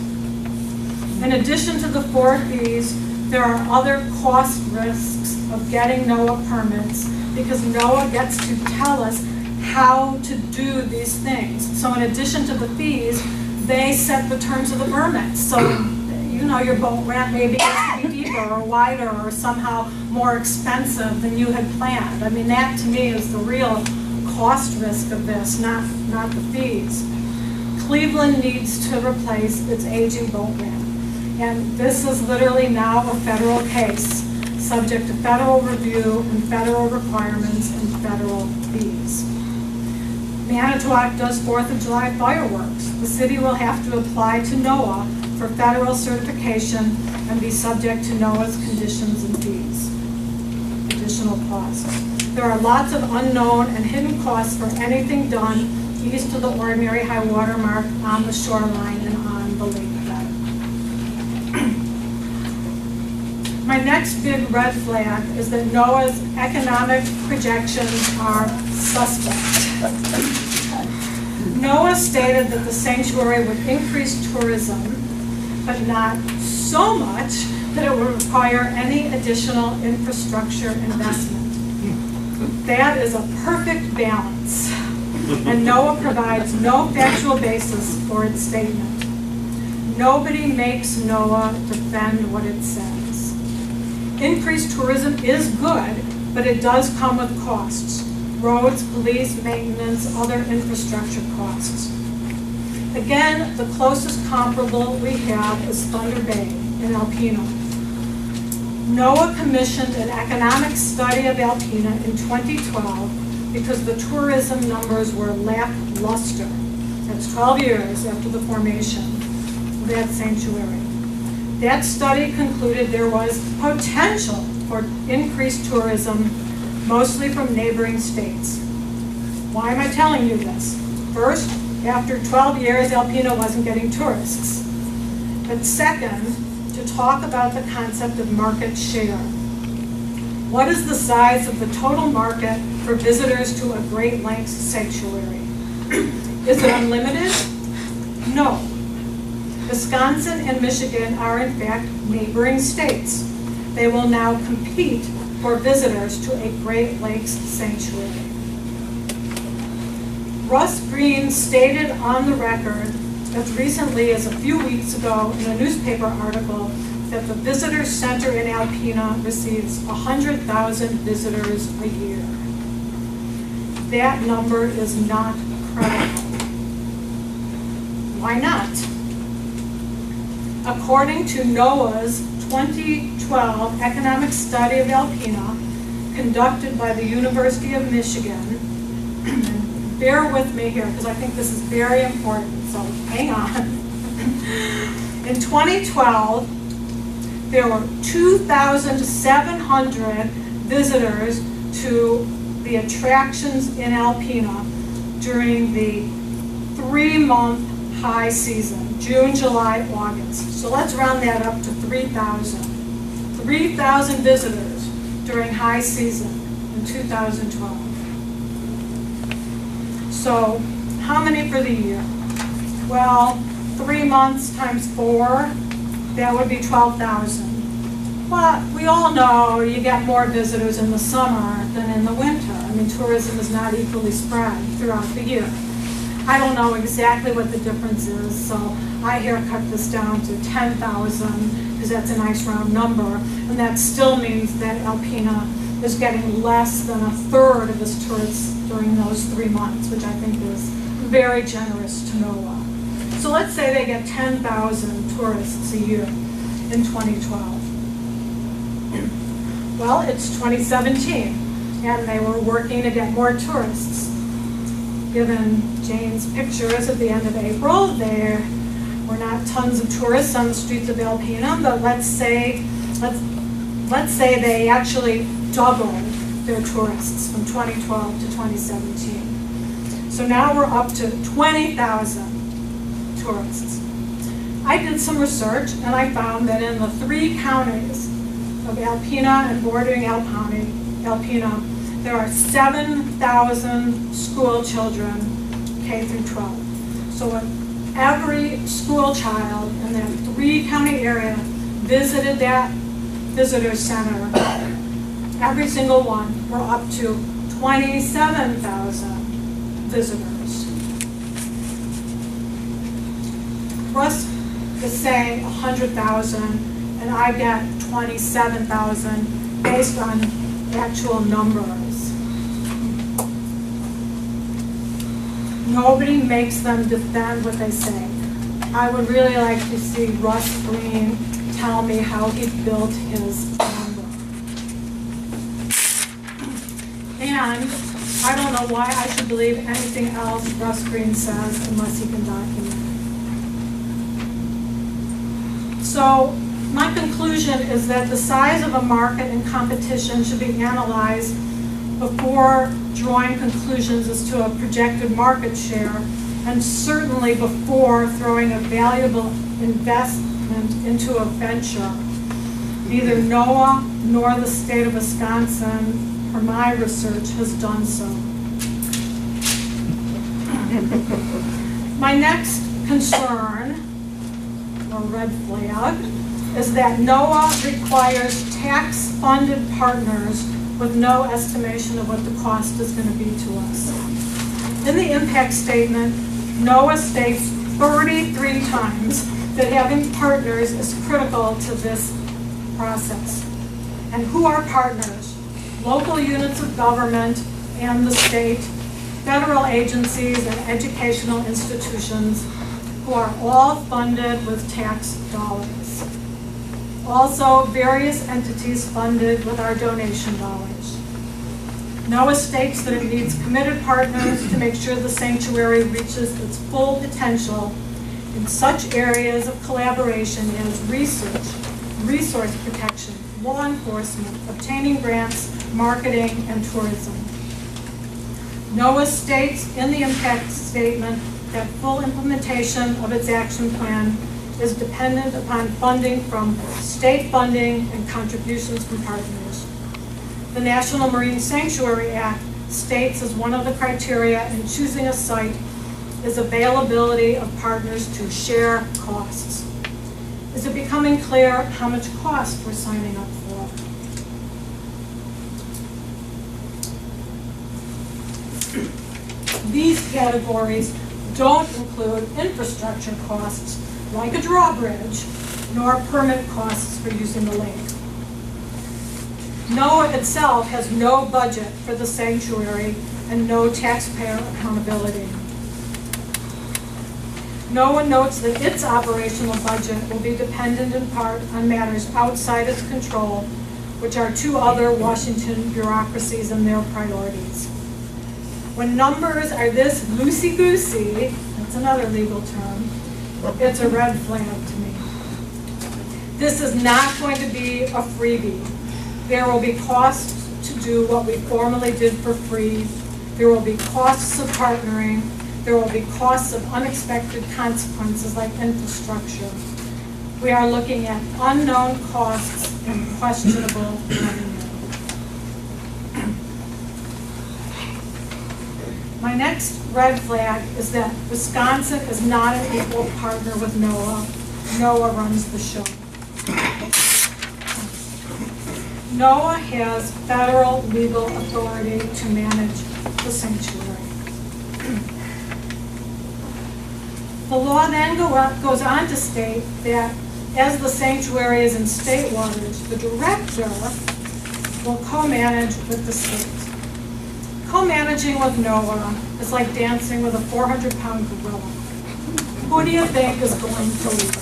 In addition to the 4 fees, there are other cost risks of getting NOAA permits because NOAA gets to tell us how to do these things. So in addition to the fees, they set the terms of the permits. So, you know, your boat ramp maybe has to be deeper or wider or somehow more expensive than you had planned. I mean, that to me is the real cost risk of this, not the fees. Cleveland needs to replace its aging boat ramp. And this is literally now a federal case. subject to federal review and federal requirements and federal fees. Manitowoc does 4th of July fireworks. The city will have to apply to NOAA for federal certification and be subject to NOAA's conditions and fees. Additional costs. There are lots of unknown and hidden costs for anything done east of the ordinary high water mark on the shoreline and on the lake bed. My next big red flag is that NOAA's economic projections are suspect. NOAA stated that the sanctuary would increase tourism, but not so much that it would require any additional infrastructure investment. That is a perfect balance, and NOAA provides no factual basis for its statement. Nobody makes NOAA defend what it says. Increased tourism is good, but it does come with costs. Roads, police, maintenance, other infrastructure costs. Again, the closest comparable we have is Thunder Bay in Alpena. NOAA commissioned an economic study of Alpena in 2012 because the tourism numbers were lackluster. That's 12 years after the formation of that sanctuary. That study concluded there was potential for increased tourism, mostly from neighboring states. Why am I telling you this? First, after 12 years, Alpena wasn't getting tourists. But second, to talk about the concept of market share. What is the size of the total market for visitors to a Great Lakes sanctuary? Is it unlimited? No. Wisconsin and Michigan are in fact neighboring states. They will now compete for visitors to a Great Lakes sanctuary. Russ Green stated on the record as recently as a few weeks ago in a newspaper article that the visitor center in Alpena receives 100,000 visitors a year. That number is not credible. Why not? According to NOAA's 2012 economic study of Alpena, conducted by the University of Michigan, and bear with me here because I think this is very important, so hang on. In 2012, there were 2,700 visitors to the attractions in Alpena during the 3-month high season, June, July, August. So let's round that up to 3,000. 3,000 visitors during high season in 2012. So how many for the year? Well, 3 months times 4, that would be 12,000. But we all know you get more visitors in the summer than in the winter. I mean, tourism is not equally spread throughout the year. I don't know exactly what the difference is, so I haircut this down to 10,000 because that's a nice round number, and that still means that Alpena is getting less than a third of its tourists during those 3 months, which I think is very generous to NOAA. So let's say they get 10,000 tourists a year in 2012. Well, it's 2017, and they were working to get more tourists. Given Jane's pictures at the end of April, there were not tons of tourists on the streets of Alpena, but let's say they actually doubled their tourists from 2012 to 2017. So now we're up to 20,000 tourists. I did some research and I found that in the 3 counties of Alpena and bordering Alpena, there are 7,000 school children, K through 12. So if every school child in that 3-county area visited that visitor center, every single one, we're up to 27,000 visitors. Russ is saying 100,000, and I get 27,000 based on actual numbers. Nobody makes them defend what they say. I would really like to see Russ Green tell me how he built his number. And I don't know why I should believe anything else Russ Green says unless he can document it. So my conclusion is that the size of a market and competition should be analyzed before drawing conclusions as to a projected market share, and certainly before throwing a valuable investment into a venture. Neither NOAA nor the state of Wisconsin, for my research, has done so. My next concern, or red flag, is that NOAA requires tax-funded partners with no estimation of what the cost is going to be to us. In the impact statement, NOAA states 33 times that having partners is critical to this process. And who are partners? Local units of government and the state, federal agencies and educational institutions who are all funded with tax dollars. Also, various entities funded with our donation dollars. NOAA states that it needs committed partners to make sure the sanctuary reaches its full potential in such areas of collaboration as research, resource protection, law enforcement, obtaining grants, marketing, and tourism. NOAA states in the impact statement that full implementation of its action plan is dependent upon funding from state funding and contributions from partners. The National Marine Sanctuary Act states as one of the criteria in choosing a site is availability of partners to share costs. Is it becoming clear how much cost we're signing up for? These categories don't include infrastructure costs like a drawbridge, nor permit costs for using the lake. NOAA itself has no budget for the sanctuary and no taxpayer accountability. NOAA notes that its operational budget will be dependent in part on matters outside its control, which are two other Washington bureaucracies and their priorities. When numbers are this loosey-goosey, that's another legal term, it's a red flag to me. This is not going to be a freebie. There will be costs to do what we formerly did for free. There will be costs of partnering. There will be costs of unexpected consequences like infrastructure. We are looking at unknown costs and questionable revenue. My next red flag is that Wisconsin is not an equal partner with NOAA. NOAA runs the show. NOAA has federal legal authority to manage the sanctuary. The law then goes on to state that as the sanctuary is in state waters, the director will co-manage with the state. Co-managing with NOAA is like dancing with a 400-pound gorilla. Who do you think is going to lead?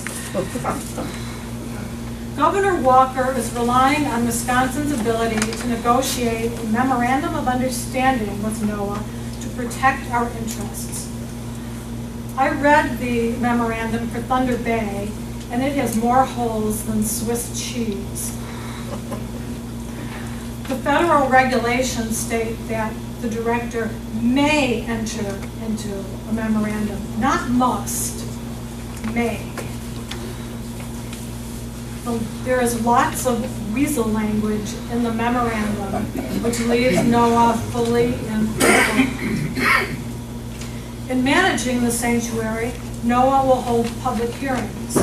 Governor Walker is relying on Wisconsin's ability to negotiate a memorandum of understanding with NOAA to protect our interests. I read the memorandum for Thunder Bay, and it has more holes than Swiss cheese. The federal regulations state that the director may enter into a memorandum, not must, may. There is lots of weasel language in the memorandum, which leaves NOAA fully in control. In managing the sanctuary, NOAA will hold public hearings.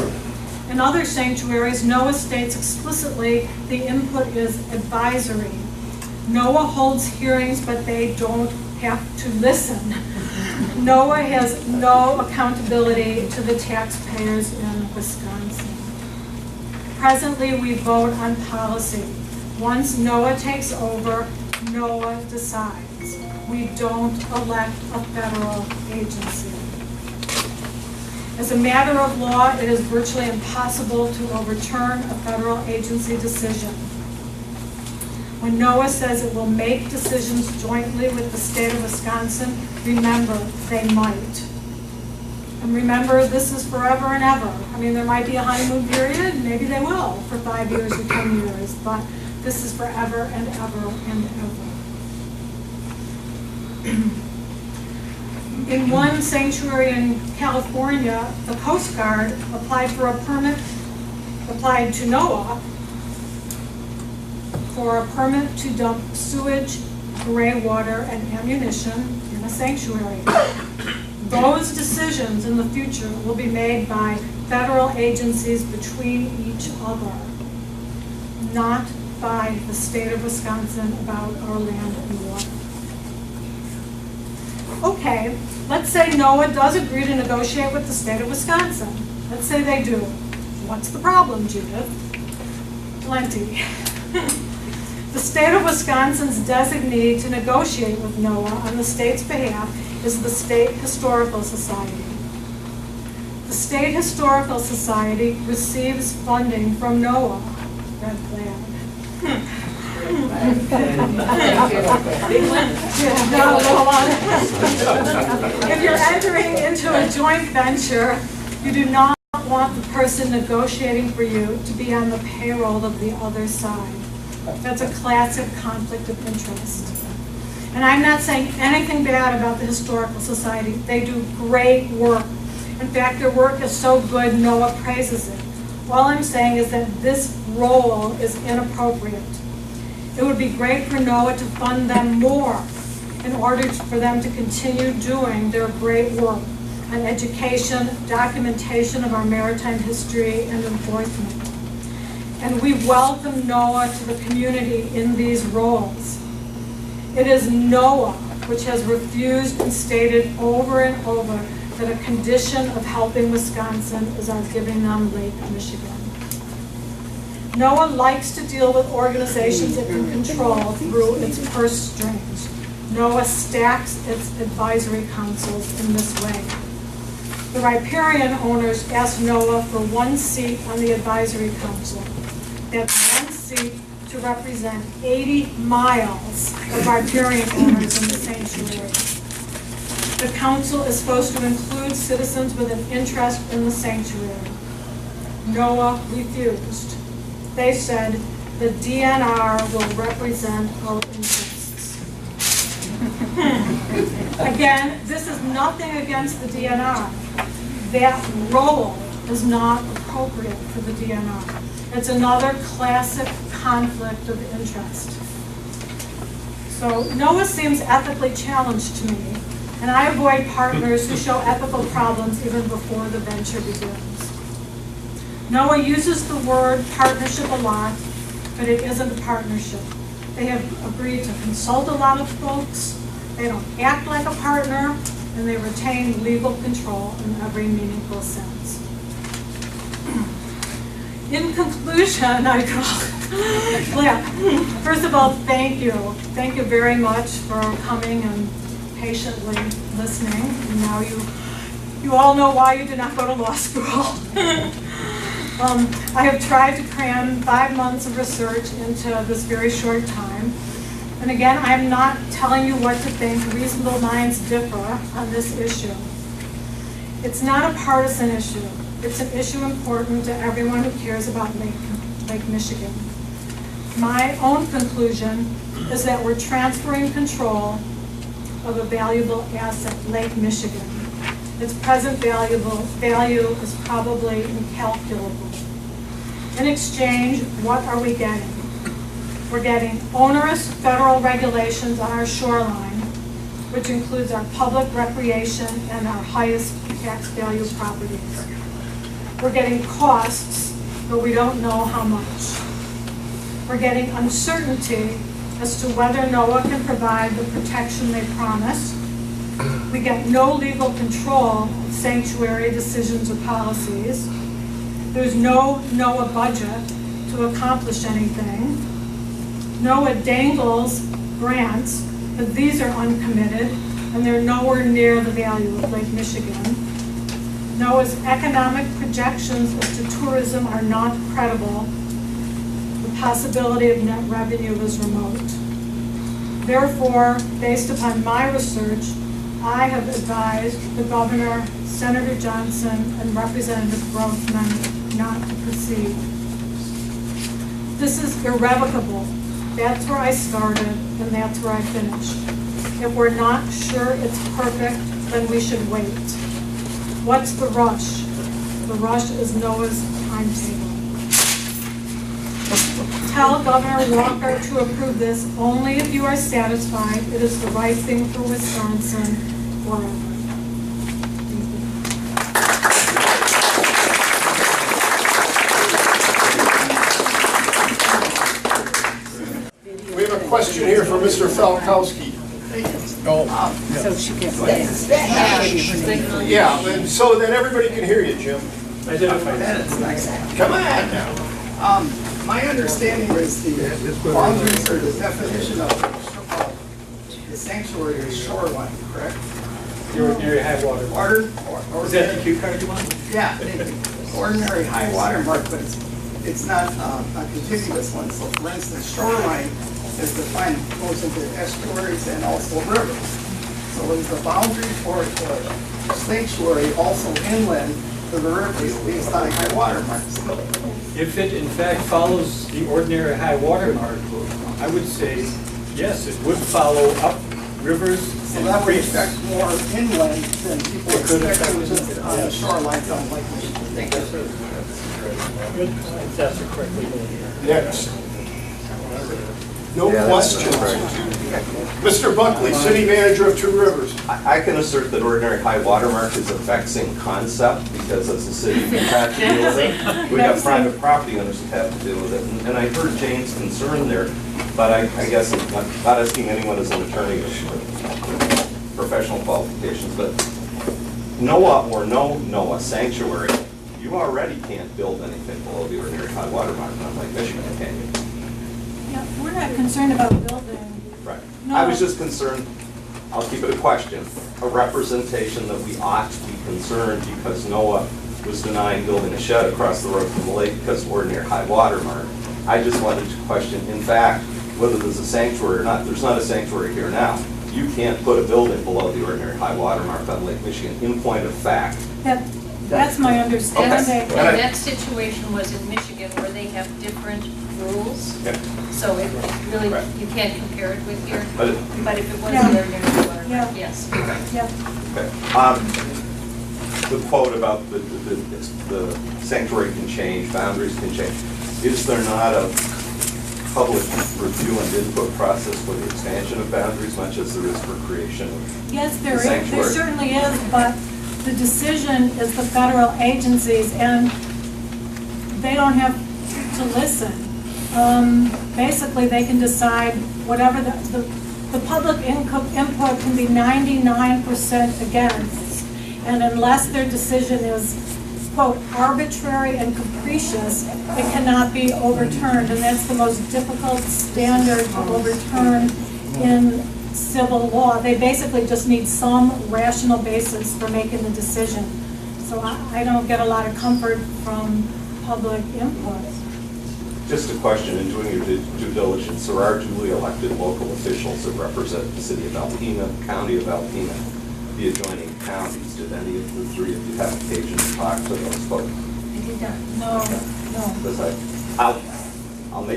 In other sanctuaries, NOAA states explicitly the input is advisory. NOAA holds hearings, but they don't have to listen. NOAA has no accountability to the taxpayers in Wisconsin. Presently, we vote on policy. Once NOAA takes over, NOAA decides. We don't elect a federal agency. As a matter of law, it is virtually impossible to overturn a federal agency decision. When NOAA says it will make decisions jointly with the state of Wisconsin, remember, they might. And remember, this is forever and ever. I mean, there might be a honeymoon period, maybe they will for 5 years or 10 years, but this is forever and ever and ever. In one sanctuary in California, the Coast Guard applied to NOAA for a permit to dump sewage, gray water, and ammunition in a sanctuary. Those decisions in the future will be made by federal agencies between each other, not by the state of Wisconsin about our land and water. Okay, let's say NOAA does agree to negotiate with the state of Wisconsin. Let's say they do. What's the problem, Judith? Plenty. The state of Wisconsin's designee to negotiate with NOAA on the state's behalf is the State Historical Society. The State Historical Society receives funding from NOAA. Red flag. If you're entering into a joint venture, you do not want the person negotiating for you to be on the payroll of the other side. That's a classic conflict of interest. And I'm not saying anything bad about the Historical Society. They do great work. In fact, their work is so good, NOAA praises it. All I'm saying is that this role is inappropriate. It would be great for NOAA to fund them more in order for them to continue doing their great work on education, documentation of our maritime history, and enforcement. And we welcome NOAA to the community in these roles. It is NOAA which has refused and stated over and over that a condition of helping Wisconsin is our giving them Lake Michigan. NOAA likes to deal with organizations it can control through its purse strings. NOAA stacks its advisory councils in this way. The riparian owners asked NOAA for one seat on the advisory council. That's one seat to represent 80 miles of riparian owners in the sanctuary. The council is supposed to include citizens with an interest in the sanctuary. NOAA refused. They said the DNR will represent our interests. Again, this is nothing against the DNR. That role is not appropriate for the DNR. It's another classic conflict of interest. So NOAA seems ethically challenged to me, and I avoid partners who show ethical problems even before the venture begins. NOAA uses the word partnership a lot, but it isn't a partnership. They have agreed to consult a lot of folks, they don't act like a partner, and they retain legal control in every meaningful sense. In conclusion, first of all, thank you. Thank you very much for coming and patiently listening. And now you all know why you did not go to law school. I have tried to cram 5 months of research into this very short time. And again, I am not telling you what to think. Reasonable minds differ on this issue. It's not a partisan issue. It's an issue important to everyone who cares about Lake Michigan. My own conclusion is that we're transferring control of a valuable asset, Lake Michigan. Its present value is probably incalculable. In exchange, what are we getting? We're getting onerous federal regulations on our shoreline, which includes our public recreation and our highest tax value properties. We're getting costs, but we don't know how much. We're getting uncertainty as to whether NOAA can provide the protection they promised. We get no legal control of sanctuary decisions or policies. There's no NOAA budget to accomplish anything. NOAA dangles grants, but these are uncommitted, and they're nowhere near the value of Lake Michigan. NOAA's economic projections as to tourism are not credible. The possibility of net revenue is remote. Therefore, based upon my research, I have advised the Governor, Senator Johnson, and Representative Grothman not to proceed. This is irrevocable. That's where I started, and that's where I finished. If we're not sure it's perfect, then we should wait. What's the rush? The rush is Noah's timetable. Tell Governor Walker to approve this only if you are satisfied it is the right thing for Wisconsin forever. We have a question here for Mr. Falkowski. So she can Yeah, and so that everybody can hear you, Jim. Come on now. My understanding is the boundaries or the definition of the sanctuary is shoreline, correct? The ordinary high water mark. Water, Is that the cue card you want? yeah, ordinary high water mark, but it's not a contiguous one. So for instance, shoreline is defined, goes into estuaries and also rivers. So is the boundary for the sanctuary also inland to the rivers based on high water marks? If it in fact follows the ordinary high water mark, I would say, yes, it would follow up rivers So and that would creeks. affect more inland than people It could expect affect just on the shoreline on Lake Michigan. That's the correct legal. Next. No questions. Mr. Buckley, City Manager of Two Rivers. I can assert that ordinary high water mark is a vexing concept because as a city, we have to deal with it. We have private property owners that have to deal with it. And I heard Jane's concern there, but I guess I'm not asking anyone as an attorney with professional qualifications, but NOAA or no NOAA sanctuary, you already can't build anything below the ordinary high water mark on Lake Michigan, can you? Yeah, we're not concerned about building. Right. No. I was just concerned, I'll keep it a question, a representation that we ought to be concerned because NOAA was denying building a shed across the road from the lake because of ordinary high water mark. I just wanted to question, in fact, whether there's a sanctuary or not. There's not a sanctuary here now. You can't put a building below the ordinary high water mark on Lake Michigan, in point of fact. That's my understanding. And that situation was in Michigan where they have different rules. Yeah. So it really, Right. you can't compare it with here. But But if it was Yeah. there, then Yeah. yes. Yep. Okay. The quote about the sanctuary can change, boundaries can change. Is there not a public review and input process for the expansion of boundaries, much as there is for creation of Yes, there the is, there sanctuary? certainly is, but the decision is the federal agencies, and they don't have to listen. Basically, they can decide whatever the public input can be 99% against, and unless their decision is, quote, arbitrary and capricious, it cannot be overturned, and that's the most difficult standard to overturn in civil law. They basically just need some rational basis for making the decision. So I don't get a lot of comfort from public input. Just a question, in doing your due diligence, there are duly elected local officials that represent the city of Alpena, county of Alpena, the adjoining counties. Did any of the three of you have occasion to talk to those folks? I did not. No. Because I'll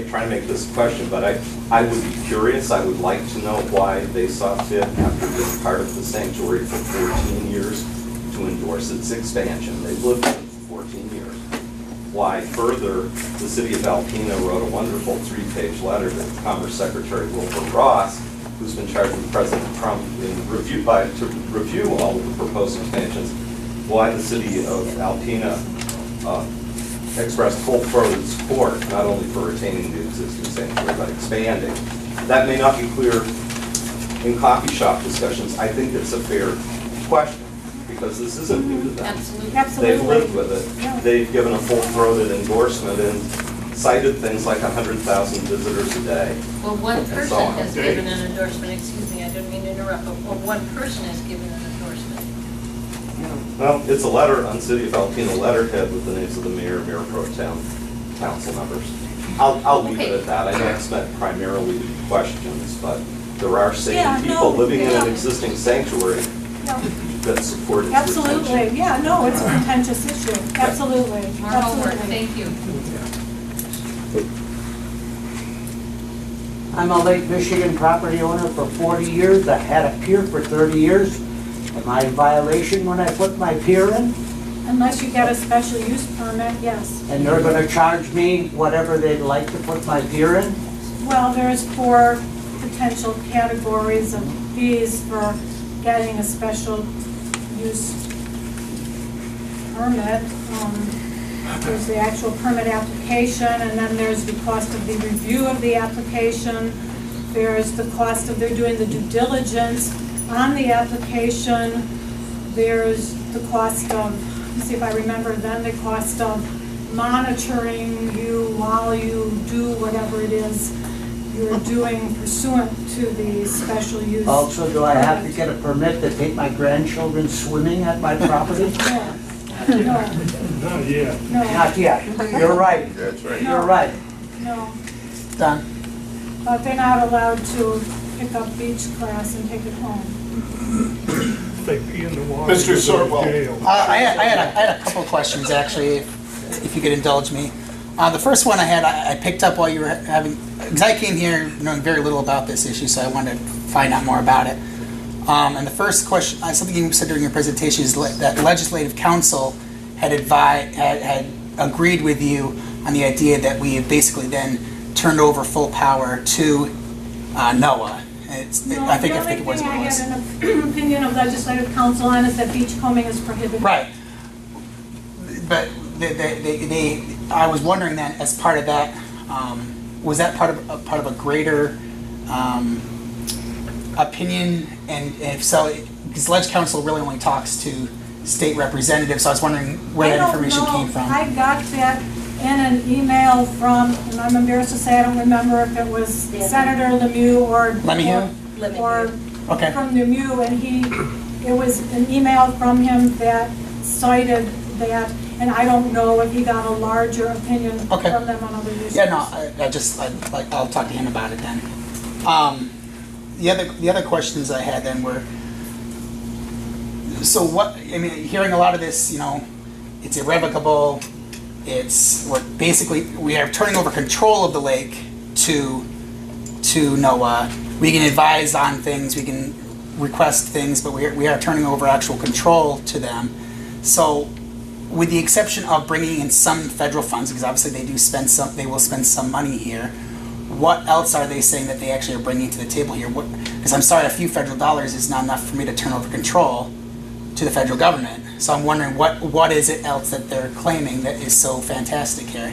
try to make this a question, but I would be curious, I would like to know why they saw fit, after being part of the sanctuary for 14 years, to endorse its expansion. They've lived in it for 14 years. Why further, the city of Alpena wrote a wonderful 3-page letter to Commerce Secretary Wilbur Ross, who's been charged with President Trump to review all of the proposed expansions, why the city of Alpena expressed full-throated support, not only for retaining the existing sanctuary, but expanding. That may not be clear in coffee shop discussions. I think it's a fair question, because this isn't new to them. Absolutely. Absolutely. They've lived with it. Yeah. They've given a full-throated endorsement and cited things like 100,000 visitors a day. Well, one And so person on. has given an endorsement, excuse me, I didn't mean to interrupt, but one person has given an endorsement. Well, it's a letter on City of Alpena letterhead with the names of the mayor, mayor pro tem, council members. I'll leave it Okay. at that. I know it's meant primarily to be questions, but there are Yeah, sane no, people living in an yeah. existing sanctuary No, that support its absolutely, retention. yeah, no, it's a contentious issue, absolutely, More homework, absolutely. thank you. I'm a Lake Michigan property owner for 40 years. I had a pier for 30 years. Am I in violation when I put my pier in? Unless you get a special use permit, yes. And they're gonna charge me whatever they'd like to put my pier in? Well, there's 4 potential categories of fees for getting a special use permit. There's the actual permit application, and then there's the cost of the review of the application. There's the cost of their doing the due diligence on the application. There's the cost of, let's see if I remember then, the cost of monitoring you while you do whatever it is you're doing pursuant to the special use. Also, do I have to get a permit to take my grandchildren swimming at my property? No, no, Not yet. no, Not yet. You're right. That's right. You're right. no. Done. But they're not allowed to pick up beach class and take it home. Mr. Sorwell. I had a couple of questions, actually, if you could indulge me. The first one I picked up while you were having, because I came here knowing very little about this issue, so I wanted to find out more about it. And the first question, something you said during your presentation, is that Legislative Council had agreed with you on the idea that we have basically then turned over full power to NOAA. I think it was The what only it was. thing I had an opinion of Legislative Council on is that beach combing is prohibited. Right. But I was wondering then, as part of that, was that part of a greater opinion? And if so, because Ledge Council really only talks to state representatives, so I was wondering where that information came from. I got that in an email from, and I'm embarrassed to say I don't remember if it was Senator Lemieux or Okay. from Lemieux, and it was an email from him that cited that, and I don't know if he got a larger opinion Okay. from them on other issues. Yeah, no, I'll talk to him about it then. The other questions I had then were, so what, I mean, hearing a lot of this, it's irrevocable, we are turning over control of the lake to NOAA. We can advise on things, we can request things, but we are turning over actual control to them. So, with the exception of bringing in some federal funds, because obviously they will spend some money here, what else are they saying that they actually are bringing to the table here? Because I'm sorry, a few federal dollars is not enough for me to turn over control to the federal government. So I'm wondering what is it else that they're claiming that is so fantastic here?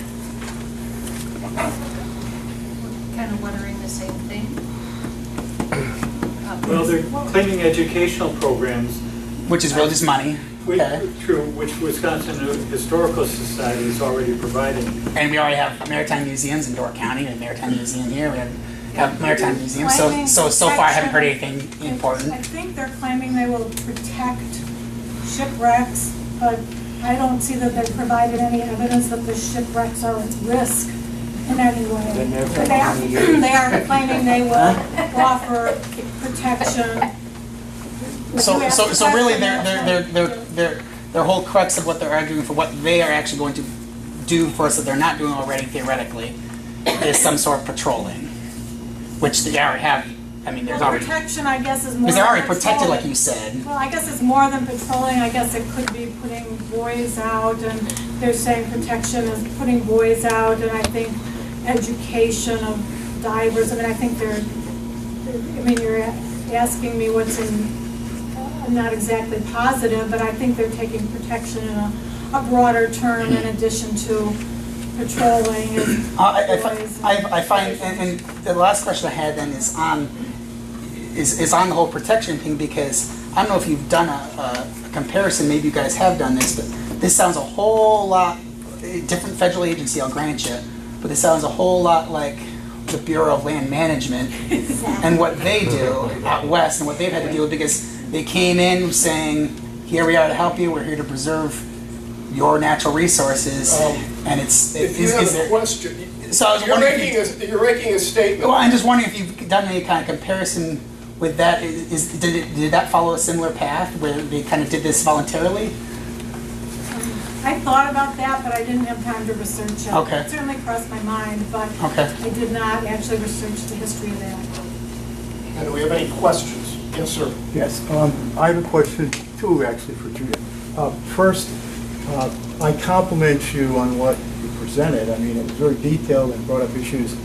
Kind of wondering the same thing. Well, they're claiming educational programs. Which is really just money. Okay. Which Wisconsin Historical Society is already providing. And we already have maritime museums in Door County, and a maritime museum here. We have maritime museums. Claiming So far I haven't heard protection. anything important. I think they're claiming they will protect shipwrecks, but I don't see that they've provided any evidence that the shipwrecks are at risk in any way. Been there for But they are- 20 years. They are claiming they will offer protection. So really their whole crux of what they're arguing for, what they are actually going to do for us that they're not doing already theoretically, is some sort of patrolling, which they already have. I mean, there's Well, already, protection, I guess, is more. because they're already than protected, patrolling. like you said. Well, I guess it's more than patrolling. I guess it could be putting buoys out, and they're saying protection is putting buoys out, and I think education of divers. I mean, I think you're asking me what's in, I'm not exactly positive, but I think they're taking protection in a broader term in addition to patrolling and buoys. I find, and the last question I had then is on the whole protection thing, because I don't know if you've done a comparison, maybe you guys have done this, but this sounds a whole lot, different federal agency, I'll grant you, but this sounds a whole lot like the Bureau of Land Management and what they do out west and what they've had to deal with, because they came in saying, here we are to help you, we're here to preserve your natural resources, and If you have a question, So I was wondering if You're making a statement. well, I'm just wondering if you've done any kind of comparison with that. Did that follow a similar path where they kind of did this voluntarily? I thought about that, but I didn't have time to research it. Okay. It certainly crossed my mind, but Okay. I did not actually research the history of that. And do we have any questions? Yes, sir. Yes, I have a question, two actually, for Judith. First, I compliment you on what you presented. I mean, it was very detailed and brought up issues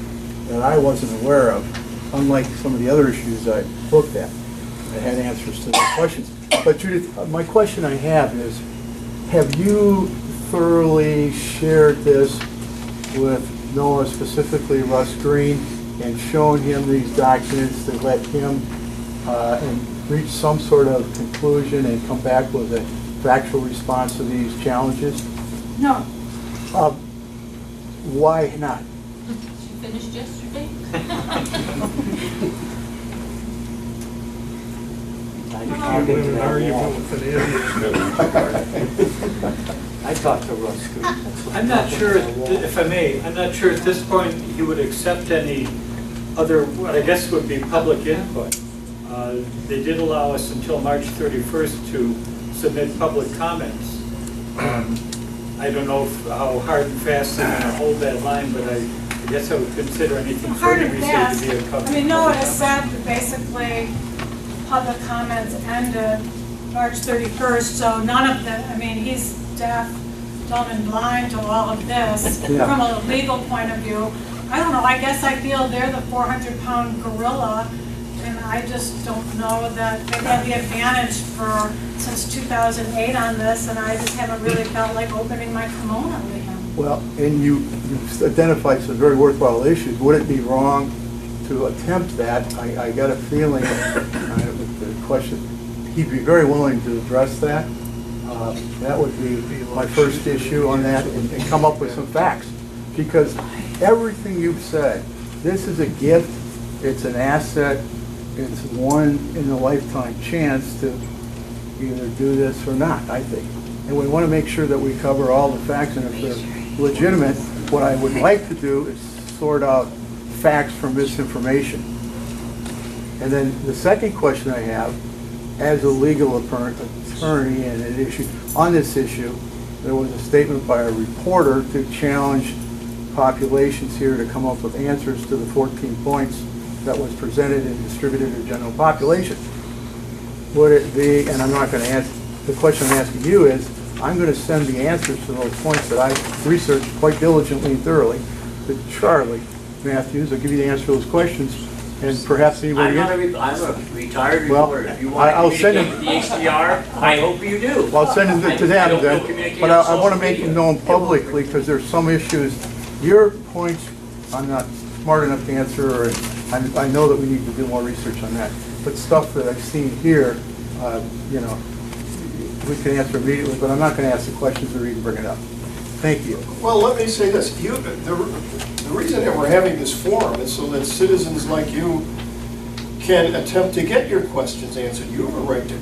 that I wasn't aware of, unlike some of the other issues I looked at. I had answers to those questions. But Judith, my question I have is, have you thoroughly shared this with Noah, specifically Russ Green, and shown him these documents to let him and reach some sort of conclusion and come back with a factual response to these challenges? No, Why not? She finished yesterday? I talked to Russ Green. I'm not sure, if I may, I'm not sure at this point he would accept any other, what I guess would be public input. They did allow us until March 31st to submit public comments. I don't know how hard and fast they're going to hold that line, but I guess I would consider anything hard further and we say fast. to be a public. I mean, Noah has said that basically public comments ended March 31st, so none of the, I mean, he's deaf, dumb, and blind to all of this Yeah. from a legal point of view. I don't know, I guess I feel they're the 400-pound gorilla, and I just don't know that they've had the advantage since 2008 on this, and I just haven't really felt like opening my kimono to him. Well, and you've identified some very worthwhile issues. Would it be wrong to attempt that? I got a feeling, with the question, he'd be very willing to address that. That would be my first issue on that, and come up with some facts. Because everything you've said, this is a gift, it's an asset, it's one in a lifetime chance to either do this or not, I think. And we want to make sure that we cover all the facts, and if they're legitimate, what I would like to do is sort out facts from misinformation. And then the second question I have, as a legal attorney and an issue, on this issue, there was a statement by a reporter to challenge populations here to come up with answers to the 14 points that was presented and distributed to the general population. Would it be, and I'm not going to answer, the question I'm asking you is, I'm going to send the answers to those points that I researched quite diligently and thoroughly to Charlie Matthews. I'll give you the answer to those questions, and perhaps anybody... I'm a retired Well, reporter. If you I'll want to send communicate with the HDR, I hope you do. Well, I'll send them to I them don't then, communicate but on I want to social make media. them known publicly, because there's some issues, your points, I'm not smart enough to answer, or I know that we need to do more research on that, but stuff that I've seen here, you know, we can answer immediately, but I'm not going to ask the questions or even bring it up. Thank you. Well, let me say this. The reason that we're having this forum is so that citizens like you can attempt to get your questions answered. You have a right to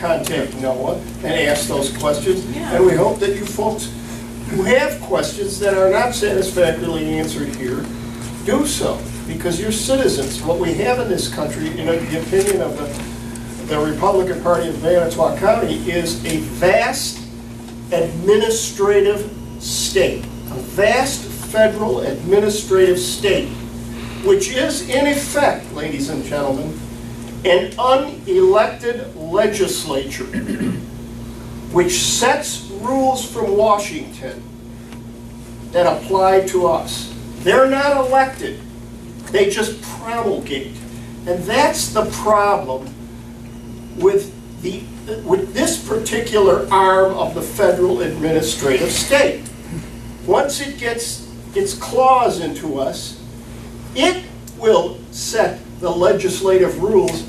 contact Noah and ask those questions. Yeah. And we hope that you folks who have questions that are not satisfactorily answered here, do so. Because you're citizens. What we have in this country, in the opinion of the Republican Party of Manitowoc County, is a vast administrative state, a vast federal administrative state, which is in effect, ladies and gentlemen, an unelected legislature, which sets rules from Washington that apply to us. They're not elected, they just promulgate. And that's the problem with this particular arm of the federal administrative state. Once it gets its claws into us, it will set the legislative rules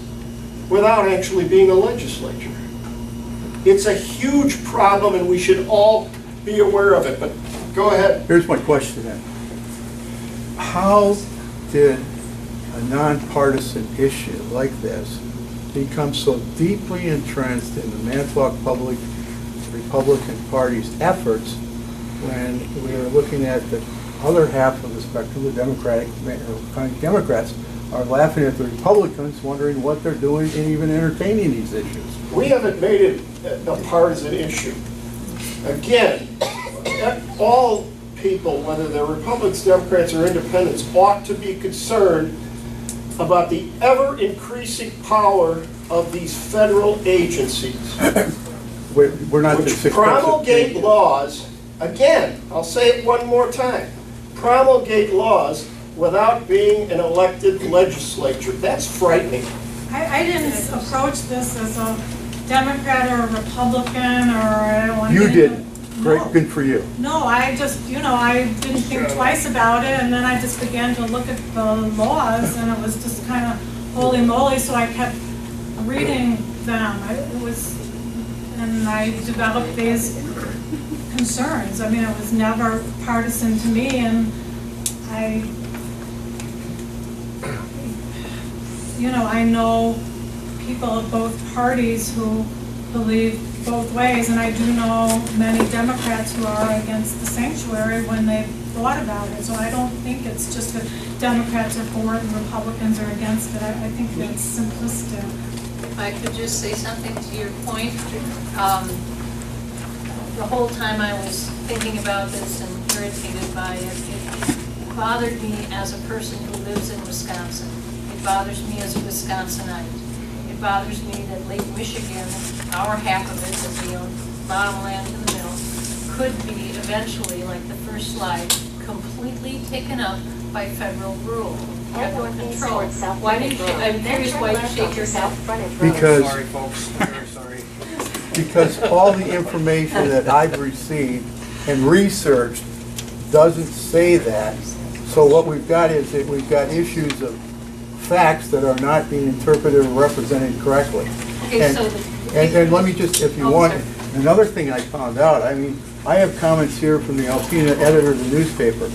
without actually being a legislature. It's a huge problem, and we should all be aware of it, but go ahead. Here's my question then. How did a nonpartisan issue like this become so deeply entrenched in the Manitowoc Republican Party's efforts when we are looking at the other half of the spectrum, the Democratic, kind of Democrats, are laughing at the Republicans, wondering what they're doing and even entertaining these issues. We haven't made it a partisan issue. Again, all people, whether they're Republicans, Democrats, or Independents, ought to be concerned about the ever-increasing power of these federal agencies, We're not which promulgate laws, again, I'll say it one more time, promulgate laws without being an elected legislature. That's frightening. I didn't approach this as a Democrat or a Republican or I don't want to. You did. Great, No. good for you. No, I just, I didn't think twice about it, and then I just began to look at the laws, and it was just kind of holy moly, so I kept reading them. And I developed these concerns. I mean, it was never partisan to me, and I know people of both parties who believe both ways, and I do know many Democrats who are against the sanctuary when they've thought about it. So I don't think it's just that Democrats are for it and Republicans are against it. I think that's simplistic. If I could just say something to your point. The whole time I was thinking about this and irritated by it, it bothered me as a person who lives in Wisconsin. It bothers me as a Wisconsinite. It bothers me that Lake Michigan, our half of it that we own, bottom land in the middle, could be eventually, like the first slide, completely taken up by federal rule, federal control. Why do you, I'm curious why you shake your head. Because, Sorry, folks, very sorry. because all the information that I've received and researched doesn't say that. So what we've got is that we've got issues of facts that are not being interpreted or represented correctly. Okay, And- so And let me just, if you Oh, want, sorry. another thing I found out, I mean, I have comments here from the Alpena editor of the newspaper.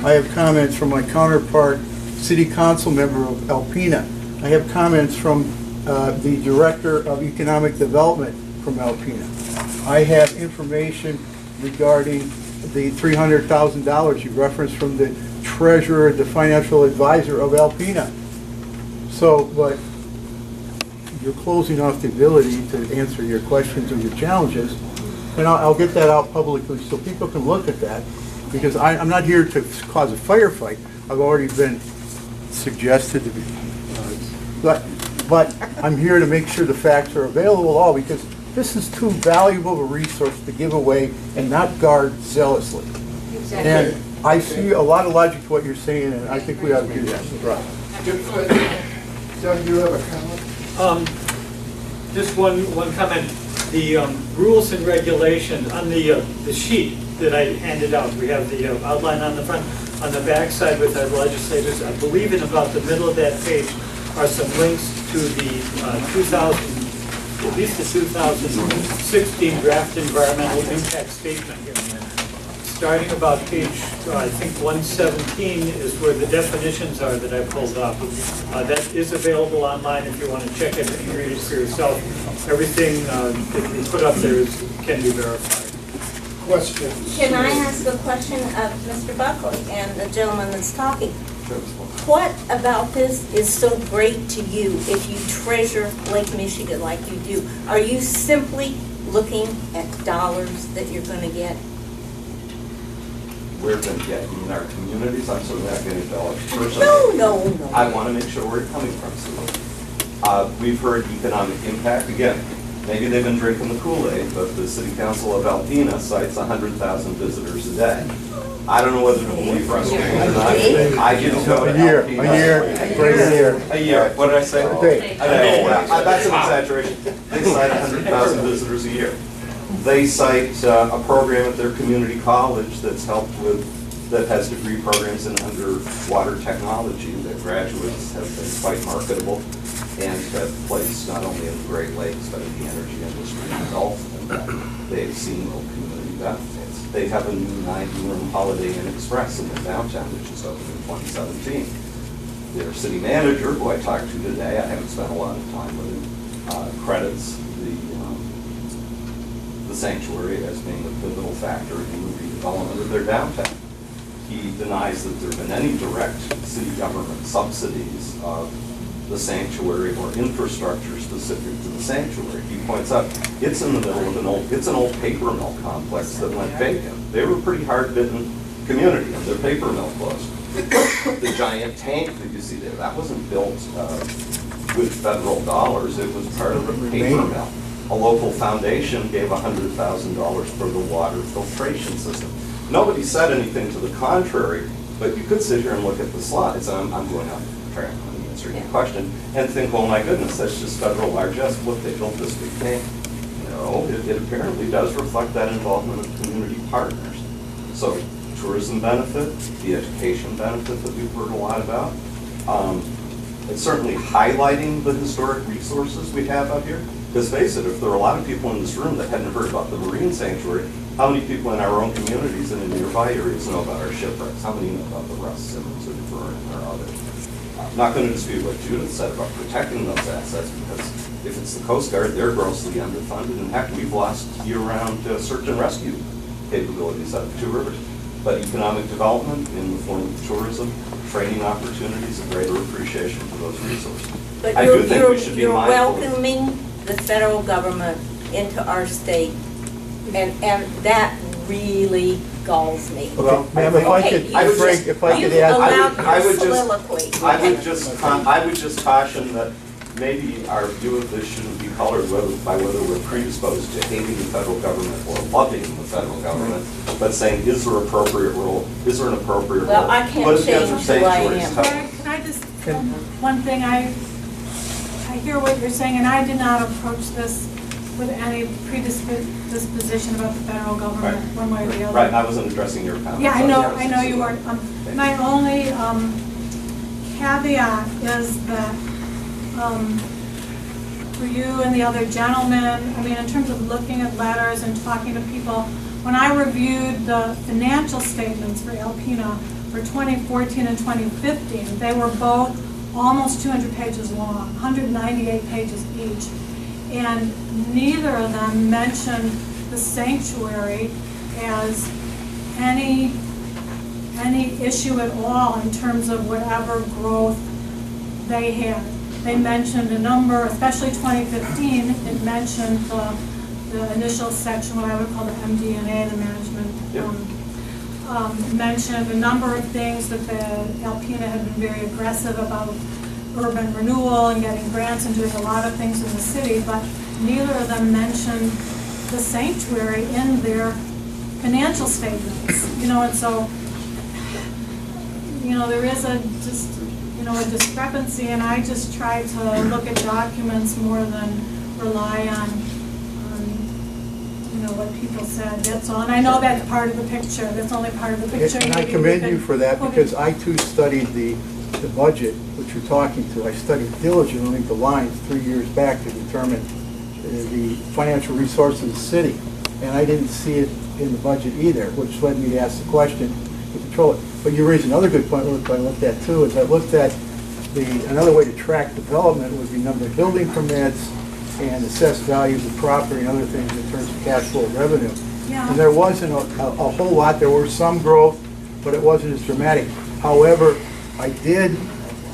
I have comments from my counterpart, city council member of Alpena. I have comments from the director of economic development from Alpena. I have information regarding the $300,000 you referenced from the treasurer, the financial advisor of Alpena. So, but you're closing off the ability to answer your questions or your challenges, and I'll get that out publicly so people can look at that, because I'm not here to cause a firefight. I've already been suggested to be, but I'm here to make sure the facts are available all, because this is too valuable a resource to give away and not guard zealously. And I see a lot of logic to what you're saying, and I think we ought to do that. Right. Doug, you have a comment? Just one comment. The rules and regulations on the sheet that I handed out, we have the outline on the front. On the back side with our legislators, I believe in about the middle of that page are some links to the 2016 draft environmental impact statement. Starting about page, I think 117 is where the definitions are that I pulled up. That is available online if you want to check it and read it for yourself. Everything that we put up there can be verified. Questions? Can I ask a question of Mr. Buckley and the gentleman that's talking? What about this is so great to you if you treasure Lake Michigan like you do? Are you simply looking at dollars that you're going to get? We're going to get in our communities. I'm certainly not getting dollars personally. No. I want to make sure where it's coming from. So, we've heard economic impact. Again, maybe they've been drinking the Kool-Aid, but the City Council of Alpena cites 100,000 visitors a day. I don't know whether to believe Russ or not. I didn't go to A year, Alpena. A year. What did I say? A day. A day. That's an exaggeration. They cite 100,000 visitors a year. They cite a program at their community college that's helped with, that has degree programs in underwater technology that graduates have been quite marketable and have placed not only in the Great Lakes but in the energy industry and the Gulf, and that they've seen real community benefits. They have a new 90-room Holiday Inn Express in their downtown, which is opened in 2017. Their city manager, who I talked to today, I haven't spent a lot of time with him, credits the sanctuary as being a pivotal factor in the redevelopment of their downtown. He denies that there have been any direct city government subsidies of the sanctuary or infrastructure specific to the sanctuary. He points out it's in the middle of an old paper mill complex that went vacant. They were a pretty hard-bitten community, and their paper mill closed. The giant tank that you see there, that wasn't built with federal dollars. It was part of a paper mill. A local foundation gave $100,000 for the water filtration system. Nobody said anything to the contrary, but you could sit here and look at the slides. I'm going on track on answering your question and think, well, my goodness, that's just federal largesse. Look, they built this big tank. No, it apparently does reflect that involvement of community partners. So tourism benefit, the education benefit that we've heard a lot about. It's certainly highlighting the historic resources we have out here. Because face it, if there are a lot of people in this room that hadn't heard about the Marine Sanctuary, how many people in our own communities and in nearby areas know about our shipwrecks? How many know about the Russ, Simmons, or Vernon, or others? I'm not going to dispute what Judith said about protecting those assets, because if it's the Coast Guard, they're grossly underfunded, and heck, we've lost year-round search and rescue capabilities out of Two Rivers. But economic development in the form of tourism, training opportunities, a greater appreciation for those resources. But I do think we should be you're mindful. welcoming the federal government into our state, and that really galls me. Okay, ma'am, if I could, if I could add. I would just caution that maybe our view of this shouldn't be colored by whether we're predisposed to hating the federal government or loving the federal government, but saying, is there an appropriate role? Well, I can't What if change other who I sanctuaries am. have- Can I just, one thing, I hear what you're saying, and I did not approach this with any predisposition about the federal government, Right. one way or the other. Right, I wasn't addressing your comments. Yeah, I know you weren't. My only caveat is that for you and the other gentlemen, I mean, in terms of looking at letters and talking to people, when I reviewed the financial statements for Alpena for 2014 and 2015, they were both almost 200 pages long, 198 pages each. And neither of them mentioned the sanctuary as any issue at all in terms of whatever growth they had. They mentioned a number, especially 2015, it mentioned the initial section, what I would call the MD&A, the management, mentioned a number of things that the Alpena had been very aggressive about urban renewal and getting grants and doing a lot of things in the city, but neither of them mentioned the sanctuary in their financial statements. And so, there is a discrepancy, and I just try to look at documents more than rely on what people said, that's all. And I know that's part of the picture, that's only part of the picture. And I commend you for that, because I too studied the budget which you're talking to. I studied diligently the lines 3 years back to determine the financial resources of the city, and I didn't see it in the budget either, which led me to ask the question to control it. But you raised another good point I looked at too, is I looked at another way to track development would be number of building permits and assessed values of property and other things in terms of cash flow revenue. Yeah. And there wasn't a whole lot. There was some growth, but it wasn't as dramatic. However, I did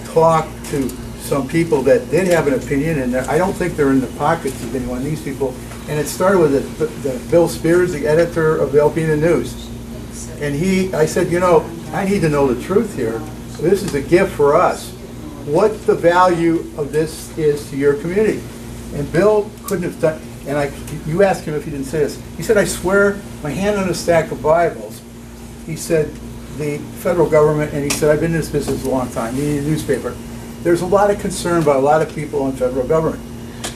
talk to some people that did have an opinion, and I don't think they're in the pockets of any one of these people. And it started with the Bill Spears, the editor of the Alpena News. And I said, I need to know the truth here. This is a gift for us. What the value of this is to your community. And Bill couldn't have done, and you asked him if he didn't say this. He said, I swear my hand on a stack of Bibles. He said, the federal government, and he said, I've been in this business a long time, meaning the newspaper. There's a lot of concern by a lot of people in federal government.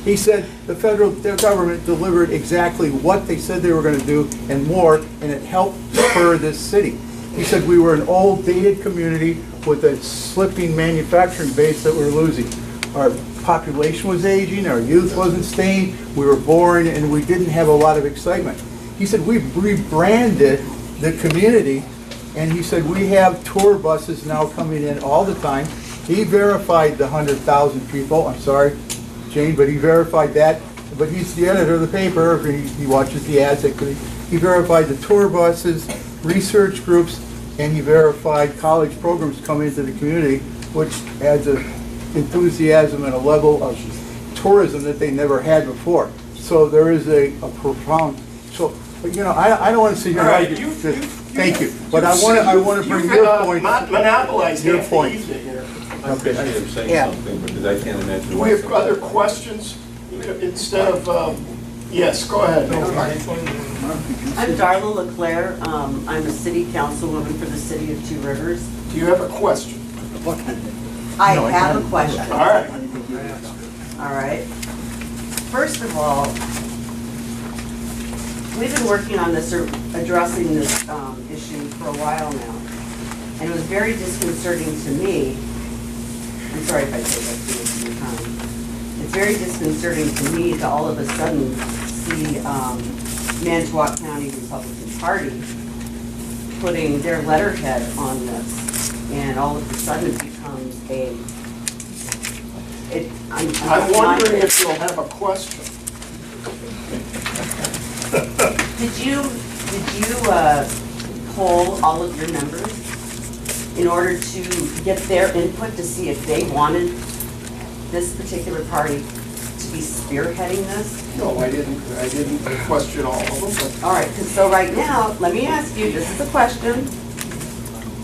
He said the federal government delivered exactly what they said they were going to do and more, and it helped spur this city. He said we were an old, dated community with a slipping manufacturing base that we're losing. Our population was aging, our youth wasn't staying, we were boring, and we didn't have a lot of excitement. He said we've rebranded the community, and he said we have tour buses now coming in all the time. He verified the 100,000 people. I'm sorry, Jane, but he verified that. But he's the editor of the paper. He watches the ads. He verified the tour buses, research groups, any verified college programs come into the community, which adds an enthusiasm and a level of tourism that they never had before. So there is a profound, so, but you know, I don't want to sit here and All right, argue. you- Thank you, but I want to bring You've, your point. monopolized Your half the point. evening here. I appreciate him saying Yeah. something, because I can't imagine. Do we have other questions instead of, yes, go ahead. I'm Darla LeClaire. I'm a city councilwoman for the city of Two Rivers. Do you have a question? I have a question. All right. All right. First of all, we've been working on this, or addressing this issue for a while now. And it was very disconcerting to me. I'm sorry if I take up too much of your time. It's very disconcerting to me to all of a sudden see Manitowoc County Republican Party putting their letterhead on this, and all of a sudden it becomes I'm wondering if you'll have a question. Did you poll all of your members in order to get their input to see if they wanted this particular party to be spearheading this? No, I didn't question all of them, but All right, so right now, let me ask you, this is a question.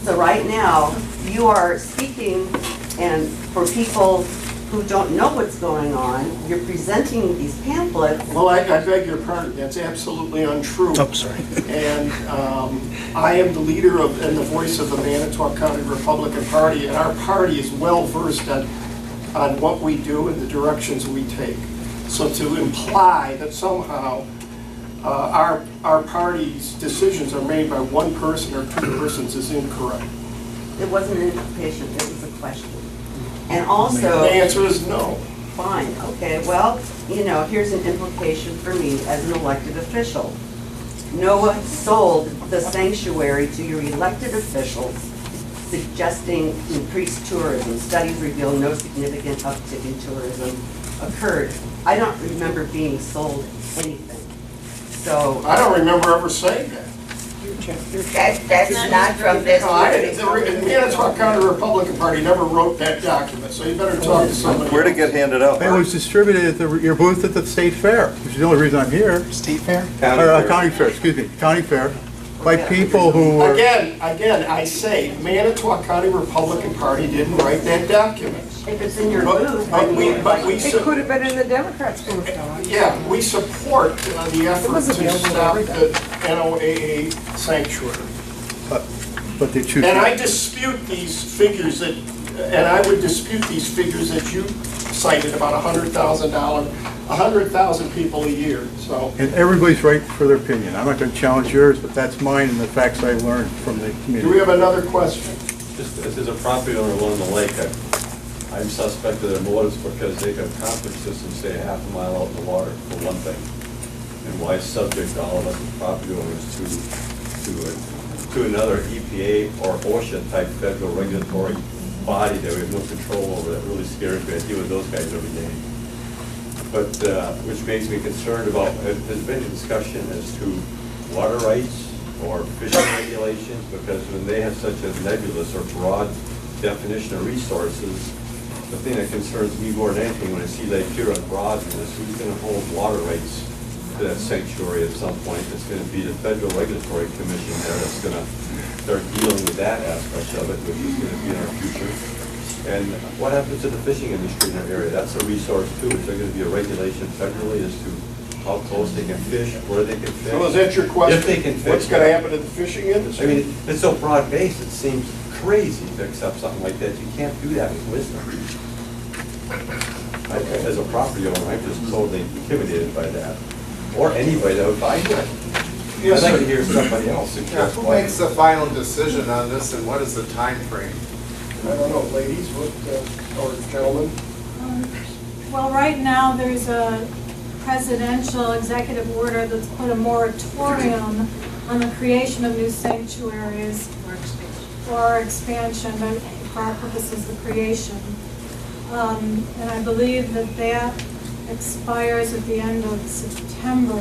So right now, you are speaking, and for people who don't know what's going on, you're presenting these pamphlets. well, I beg your pardon, that's absolutely untrue. Oh, sorry. And I am the leader of, and the voice of the Manitowoc County Republican Party, and our party is well-versed on what we do and the directions we take. So to imply that somehow our party's decisions are made by one person or two persons is incorrect. It wasn't an implication, it was a question. And The also, answer is no. fine, okay, well, you know, here's an implication for me as an elected official. NOAA sold the sanctuary to your elected officials, suggesting increased tourism. Studies reveal no significant uptick in tourism occurred. I don't remember being sold anything. So, I don't remember ever saying that. that's not from this The Manitowoc County Republican Party never wrote that document, so you better talk to somebody. Where'd it get handed out? It was distributed at your booth at the state fair, which is the only reason I'm here. State fair? County fair, excuse me, county fair, by people who were. Again, I say, Manitowoc County Republican Party didn't write that document. If it's in your But booth, we, It could have been in the Democrats' booth, though. yeah, we support the effort to stop the NOAA sanctuary. But they choose. And I dispute these figures that, and I would dispute these figures that you cited about $100,000 people a year, so. And everybody's right for their opinion. I'm not going to challenge yours, but that's mine and the facts I learned from the community. Do we have another question? Just as a property owner along the lake, I'm suspect of their motives because they have conflict systems, say, half a mile out in the water, for one thing. And why subject all of us as property owners to another EPA or OSHA-type federal regulatory body that we have no control over? That really scares me. I deal with those guys every day. But, which makes me concerned about, there's been a discussion as to water rights or fishing regulations, because when they have such a nebulous or broad definition of resources, the thing that concerns me more than anything when I see Lake Huron broaden is who's going to hold water rights to that sanctuary at some point. It's going to be the Federal Regulatory Commission there that's going to start dealing with that aspect of it, which is going to be in our future. And what happens to the fishing industry in our area? That's a resource too. Is there going to be a regulation federally as to how close they can fish, where they can fish? So is that your question? If they can fish. What's gonna happen to the fishing industry? I mean, it's so broad-based, it seems crazy to accept something like that. You can't do that with wisdom. As a property owner, I'm just totally intimidated by that. Or anybody that would buy that. Yes, I'd like sir. to hear somebody else Yeah, suggest who why. makes the final decision on this, and what is the time frame? I don't know, ladies, what, or gentlemen? Well, right now, there's a presidential executive order that's put a moratorium on the creation of new sanctuaries or expansion, but for our purposes, the creation. And I believe that expires at the end of September.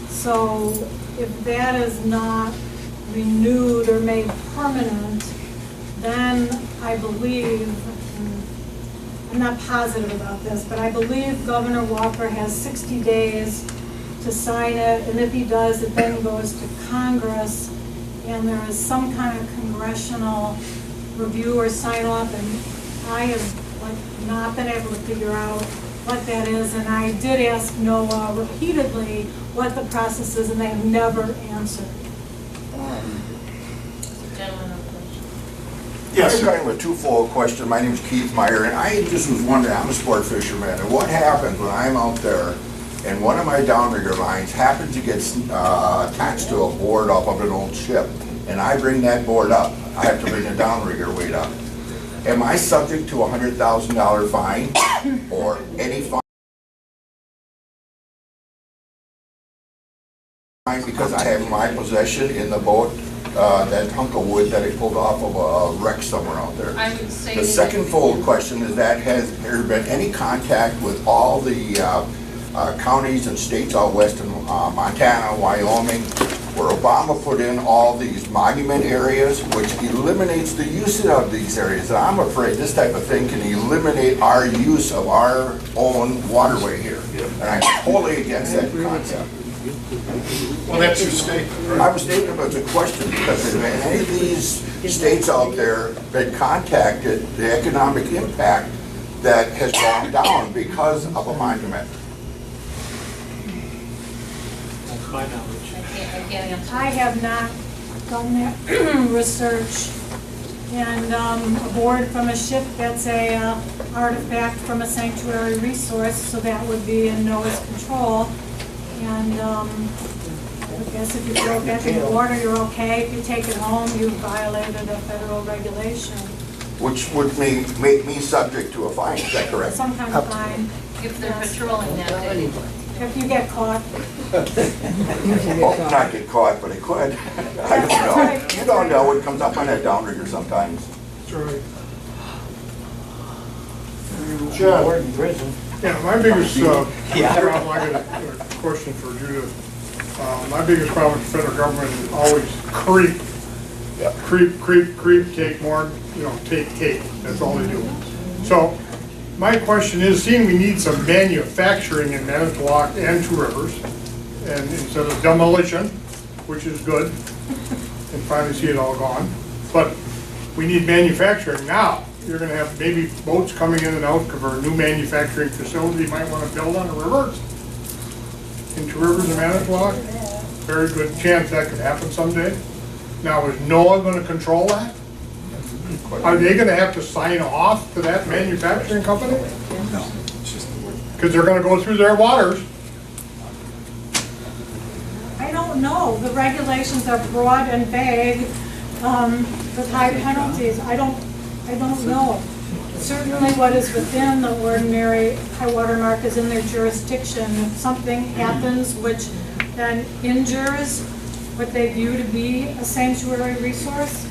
So if that is not renewed or made permanent, then I believe, I'm not positive about this, but I believe Governor Walker has 60 days to sign it, and if he does, it then goes to Congress, and there is some kind of congressional review or sign off, and I have not been able to figure out what that is, and I did ask NOAA repeatedly what the process is, and they have never answered. Yes, I'm kind of a twofold question. My name's Keith Meyer, and I just was wondering, I'm a sport fisherman, and what happens when I'm out there and one of my downrigger lines happens to get attached to a board off of an old ship, and I bring that board up, I have to bring the downrigger weight up. Am I subject to a $100,000 fine or any fine because I have in my possession in the boat that hunk of wood that I pulled off of a wreck somewhere out there? I would say The second fold question is that has there been any contact with all the counties and states out west in Montana, Wyoming, where Obama put in all these monument areas, which eliminates the use of these areas? And I'm afraid this type of thing can eliminate our use of our own waterway here. And I'm totally against that concept. Well, that's your statement. I was stating about the question because if any of these states out there been contacted, the economic impact that has gone down because of a monument. That's my knowledge. I can't answer. I have not done that research. And a board from a ship, that's a artifact from a sanctuary resource, so that would be in NOAA's control. And I guess if you throw it back in the water, you're okay. If you take it home, you violated a federal regulation. Which would make me subject to a fine, is that correct? Some kind of fine. If they're patrolling that day. If you get caught. Oh, not get caught, but it could. I don't know. You don't know what comes up on that downrigger sometimes. That's right. John. Yeah, my biggest problem, I got a question for Judith. My biggest problem with the federal government is always creep, take more, take. That's all they do. So my question is, seeing we need some manufacturing in Manitowoc and Two Rivers, and instead of demolition, which is good, and finally see it all gone, but we need manufacturing now. You're going to have maybe boats coming in and out of our new manufacturing facility you might want to build on the rivers. In Two Rivers and Manitowoc, very good chance that could happen someday. Now, is NOAA going to control that? Are they going to have to sign off to that manufacturing company? No. Because they're going to go through their waters. I don't know. The regulations are broad and vague with high penalties. I don't know. Certainly what is within the ordinary high water mark is in their jurisdiction. If something happens which then injures what they view to be a sanctuary resource,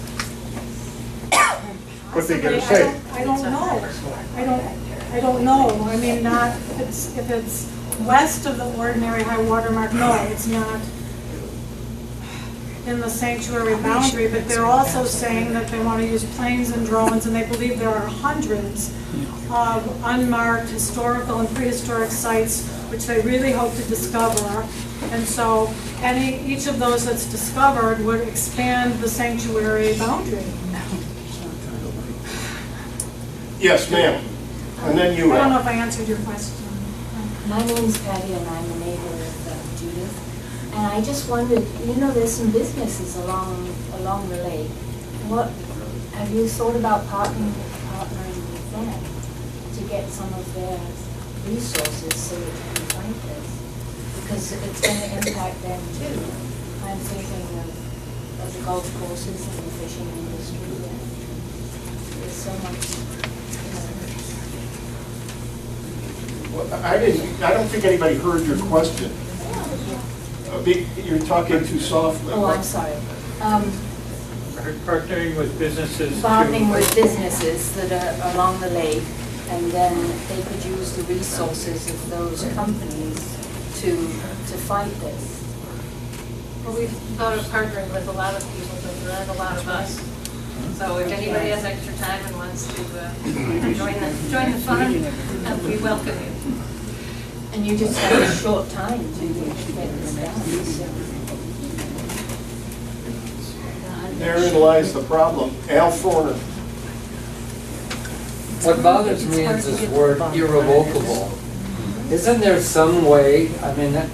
What they going to say? I don't know. I don't know. I mean, not if it's west of the ordinary high water mark, no, it's not in the sanctuary boundary, but they're also saying that they want to use planes and drones, and they believe there are hundreds of unmarked historical and prehistoric sites which they really hope to discover. And so each of those that's discovered would expand the sanctuary boundary. Yes, ma'am. And then you. I don't know if I answered your question. My name's Patty and I'm a neighbor of Judith. And I just wondered, there's some businesses along the lake. Have you thought about partnering with them to get some of their resources so that you can fight this? Because it's going to impact them too. I'm thinking of the golf courses and the fishing industry. And there's so much. Well, I don't think anybody heard your question. You're talking too softly. Oh, I'm sorry. Partnering with businesses. Partnering with businesses that are along the lake, and then they could use the resources of those companies to fight this. Well, we've thought of partnering with a lot of people, but there aren't a lot of us. So if anybody has extra time and wants to join the fun, we welcome you. And you just have a short time to get this done. Therein lies the problem. Al Forner. What bothers me is this word irrevocable. Isn't there some way, I mean, to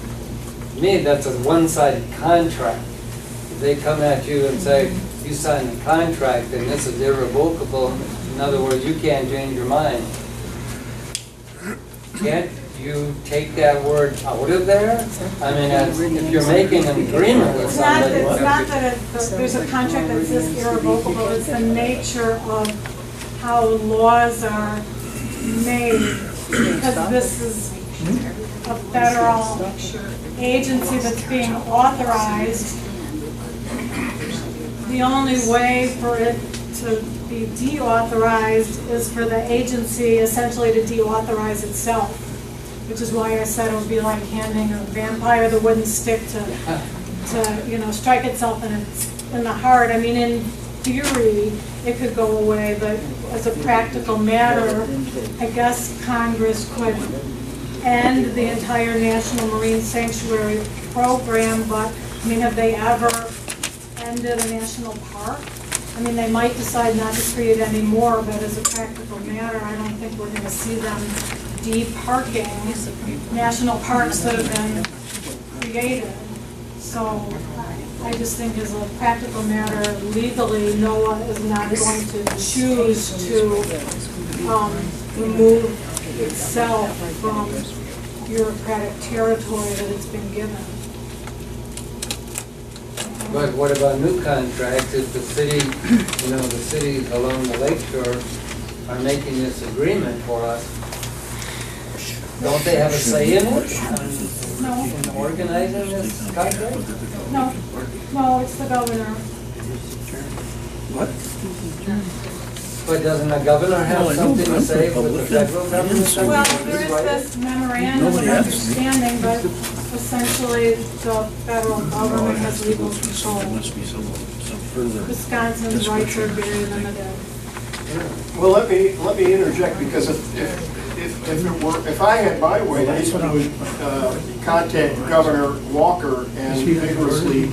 me, that's a one-sided contract. If they come at you and say, you signed a contract and this is irrevocable, in other words, you can't change your mind. Can't you take that word out of there? I mean, if you're making an agreement with somebody. It's not that there's a contract that says irrevocable, it's the nature of how laws are made. Because this is a federal agency that's being authorized. The only way for it to be deauthorized is for the agency essentially to deauthorize itself, which is why I said it would be like handing a vampire the wooden stick to strike itself in the heart. I mean, in theory, it could go away, but as a practical matter, I guess Congress could end the entire National Marine Sanctuary Program, but I mean, have they ever ended a national park? I mean, they might decide not to create any more, but as a practical matter, I don't think we're going to see them de-parking national parks that have been created. So I just think as a practical matter, legally, NOAA is not going to choose to remove itself from bureaucratic territory that it's been given. But what about new contracts if the city, the cities along the lake shore are making this agreement for us? Don't they have a say in it? No. In organizing this contract? No, it's the governor. What? But doesn't the governor have something to say with the federal government? Well, there is this memorandum of understanding, but essentially the federal government has legal control. Wisconsin's rights are very limited. Well, let me interject, because if I had my way, I would contact Governor Walker and vigorously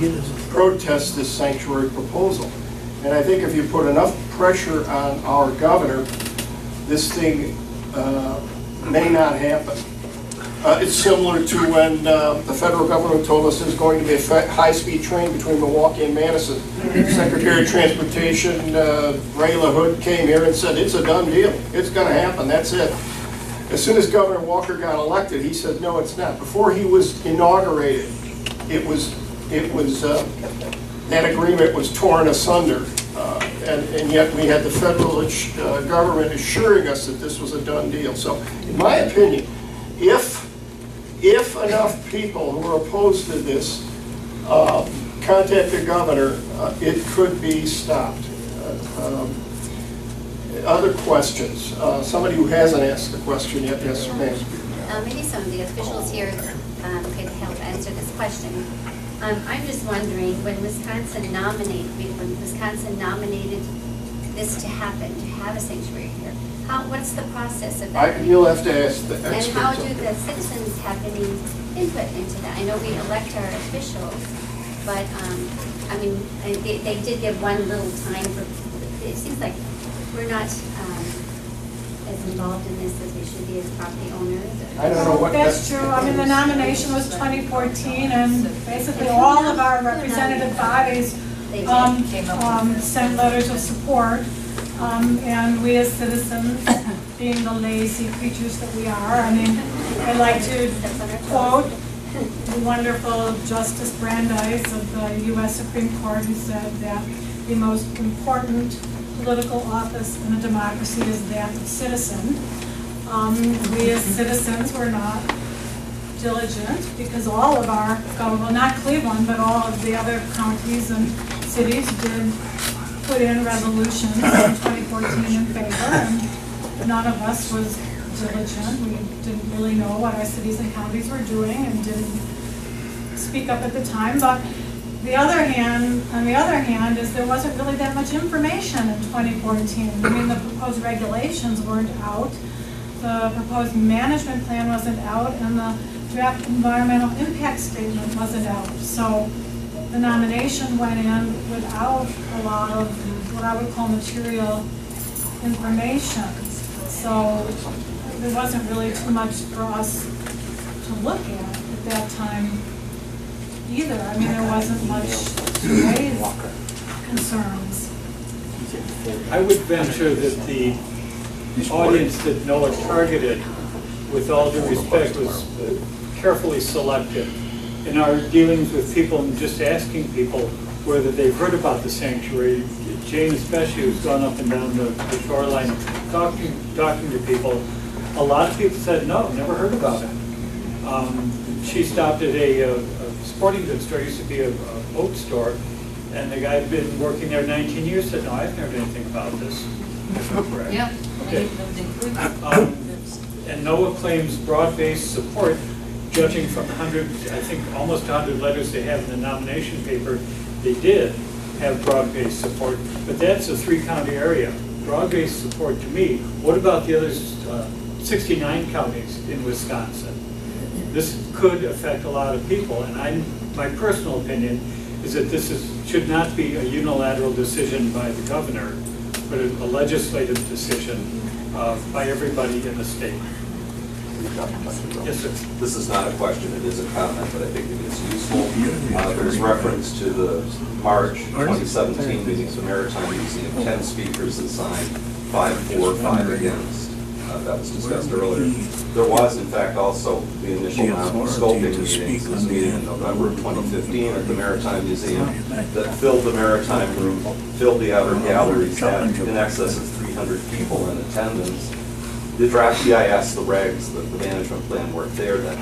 protest this sanctuary proposal. And I think if you put enough pressure on our governor, this thing may not happen. It's similar to when the federal government told us there's going to be a high-speed train between Milwaukee and Madison. Secretary of Transportation Ray LaHood came here and said, it's a done deal. It's going to happen. That's it. As soon as Governor Walker got elected, he said, no, it's not. Before he was inaugurated, that agreement was torn asunder. And yet we had the federal government assuring us that this was a done deal. So, in my opinion, if enough people who are opposed to this contact the governor, it could be stopped. Other questions? Somebody who hasn't asked the question yet. Yes, ma'am. Maybe some of the officials here could help answer this question. I'm just wondering, when Wisconsin nominated this to happen, to have a sanctuary here, what's the process of that? You'll have to ask the experts. And how do the citizens have any input into that? I know we elect our officials, but I mean, they did give one little time for. It seems like we're not as involved in this as we should be as property owners. I don't know what that's true. I mean, the nomination was 2014, and basically all of our representative bodies sent letters of support, and we as citizens, being the lazy creatures that we are, I mean, I'd like to quote the wonderful Justice Brandeis of the U.S. Supreme Court, who said that the most important political office in a democracy is that of citizen. We as citizens were not diligent, because all of our government, well, not Cleveland, but all of the other counties and cities did put in resolutions in 2014 in favor, and none of us was diligent. We didn't really know what our cities and counties were doing and didn't speak up at the time. But on the other hand, is there wasn't really that much information in 2014. I mean, the proposed regulations weren't out, the proposed management plan wasn't out, and the draft environmental impact statement wasn't out. So the nomination went in without a lot of what I would call material information. So there wasn't really too much for us to look at that time either. I mean, there wasn't much to raise concerns. I would venture that the audience that Noah targeted, with all due respect, was carefully selected. In our dealings with people and just asking people whether they've heard about the sanctuary, Jane especially, who's gone up and down the shoreline talking to people, a lot of people said, no, never heard about it. She stopped at a sporting goods store, used to be a boat store, and the guy had been working there 19 years, said, no, I've never heard anything about this. Correct. Yeah. Okay. And NOAA claims broad-based support, judging from 100, I think almost 100 letters they have in the nomination paper. They did have broad-based support, but that's a 3-county area. Broad-based support to me. What about the other 69 counties in Wisconsin? This could affect a lot of people, and my personal opinion is that this should not be a unilateral decision by the governor, but a legislative decision by everybody in the state. Yes, sir. This is not a question, it is a comment, but I think it is useful. There's reference to the March 2017 meeting of the Maritime Museum, 10 speakers assigned, 5 for, 5 against. That was discussed earlier. There was, in fact, also the initial round of scoping meetings, this meeting in November of 2015 at the Maritime Museum, that filled the Maritime Room, filled the outer galleries, had in excess of 300 people in attendance. The draft EIS, the regs, the management plan weren't there then.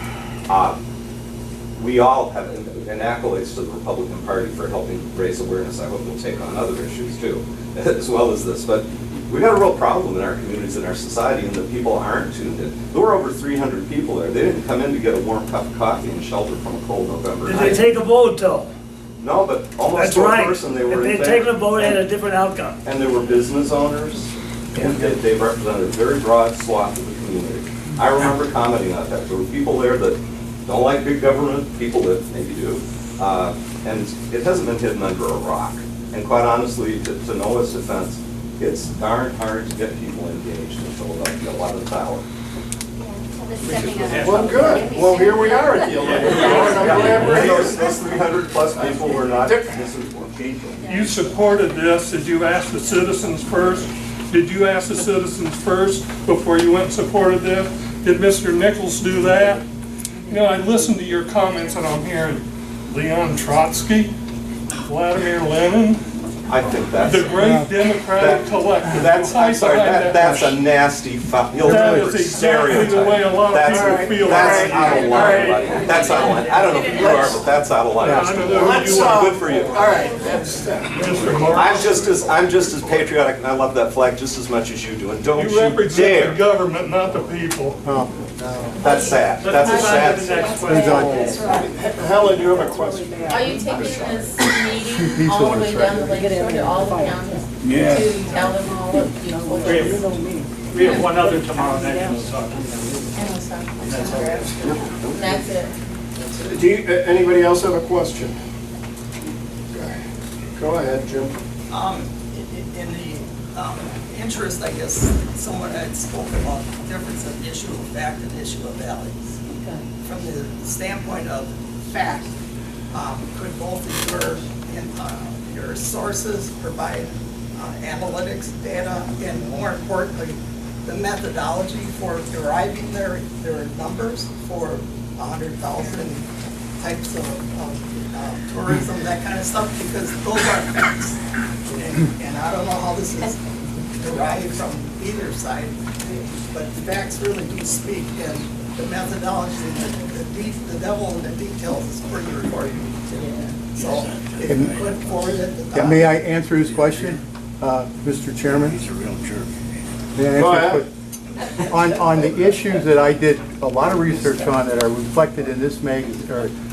We all have, and accolades to the Republican Party for helping raise awareness. I hope we'll take on other issues too, as well as this. But we got a real problem in our communities and our society, and the people aren't tuned in. There were over 300 people there. They didn't come in to get a warm cup of coffee and shelter from a cold November night. Did they take a vote though? No, but almost That's to right. a person they were If in they'd taken a vote, they had a different outcome. And there were business owners. And they represented a very broad swath of the community. I remember commenting on that. There were people there that don't like big government, people that maybe do. And it hasn't been hidden under a rock. And quite honestly, to Noah's defense, it's darn hard to get people engaged in Philadelphia, a lot of the tower. Well, good. Well, here we are at the 11th hour, and I'm glad we're here. Those 300 plus people were not You supported this. Did you ask the citizens first? Did you ask the citizens first before you went and supported this? Did Mr. Nichols do that? You know, I listened to your comments and I'm hearing Leon Trotsky, Vladimir Lenin, I think that's the great Democratic collective. I'm sorry, that's a nasty That is exactly the way a lot of people feel. That's out of line, buddy. That's out of line. I don't know who you are, but that's out of line. Good for you. All right, I'm just as patriotic, and I love that flag just as much as you do. And don't you represent dare. the government, not the people. That's sad. That's a sad Helen, you have a question? Are you taking this meeting all the way down the lake shore to all the counties? Yeah. To tell them all of, you know, what We have one other tomorrow night, and we'll talk. That's it. Do you, anybody else have a question? Go ahead, Jim. In the interest, I guess, someone had spoken about the difference of issue of fact and issue of values. From the standpoint of fact, could both of your sources provide analytics, data, and more importantly, the methodology for deriving their numbers for 100,000 types of tourism, that kind of stuff, because those are facts. And I don't know how this is derived from either side, but the facts really do speak, and the methodology, the devil in the details is pretty important. So if you could forward it. May I answer his question, Mr. Chairman? He's a real jerk. May I answer? Go ahead. on the issues that I did a lot of research on that are reflected in this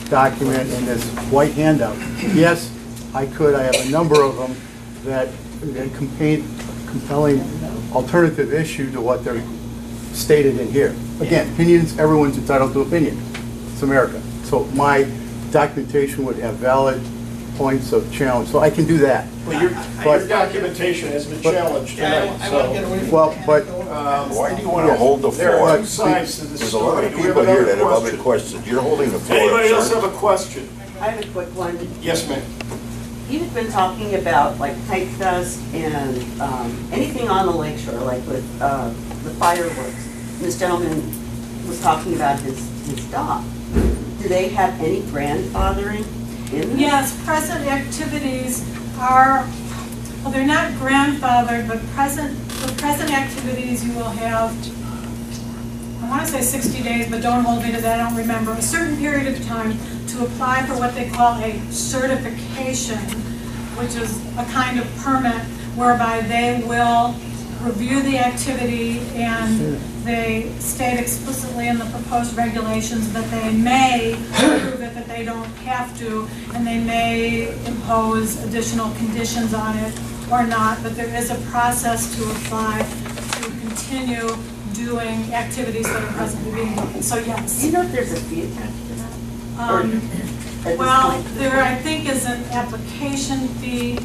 document in this white handout, yes, I have a number of them that contain compelling alternative issue to what they're stated in here. Again, opinions, everyone's entitled to opinion. It's America. So my documentation would have valid points of challenge. So I can do that. Well, your documentation has been challenged tonight, so. Well, but Why do you want to hold the There floor? are two sides to this There's a lot of story. Do we have people here another that have other question? questions. You're holding the floor. Anybody else sir. have a question? I have a quick one. Yes, ma'am. You've been talking about like pipe dust and anything on the lakeshore, like with the fireworks. This gentleman was talking about his dock. Do they have any grandfathering in this? Yes, present activities are, well, they're not grandfathered, but for present activities, you will have, I want to say 60 days, but don't hold me to that, I don't remember, a certain period of time to apply for what they call a certification, which is a kind of permit whereby they will review the activity and they state explicitly in the proposed regulations that they may approve it, that they don't have to, and they may impose additional conditions on it or not, but there is a process to apply to continue doing activities that are presently being done. So yes. Do you know if there's a fee attached to that? Well, there I think is an application fee.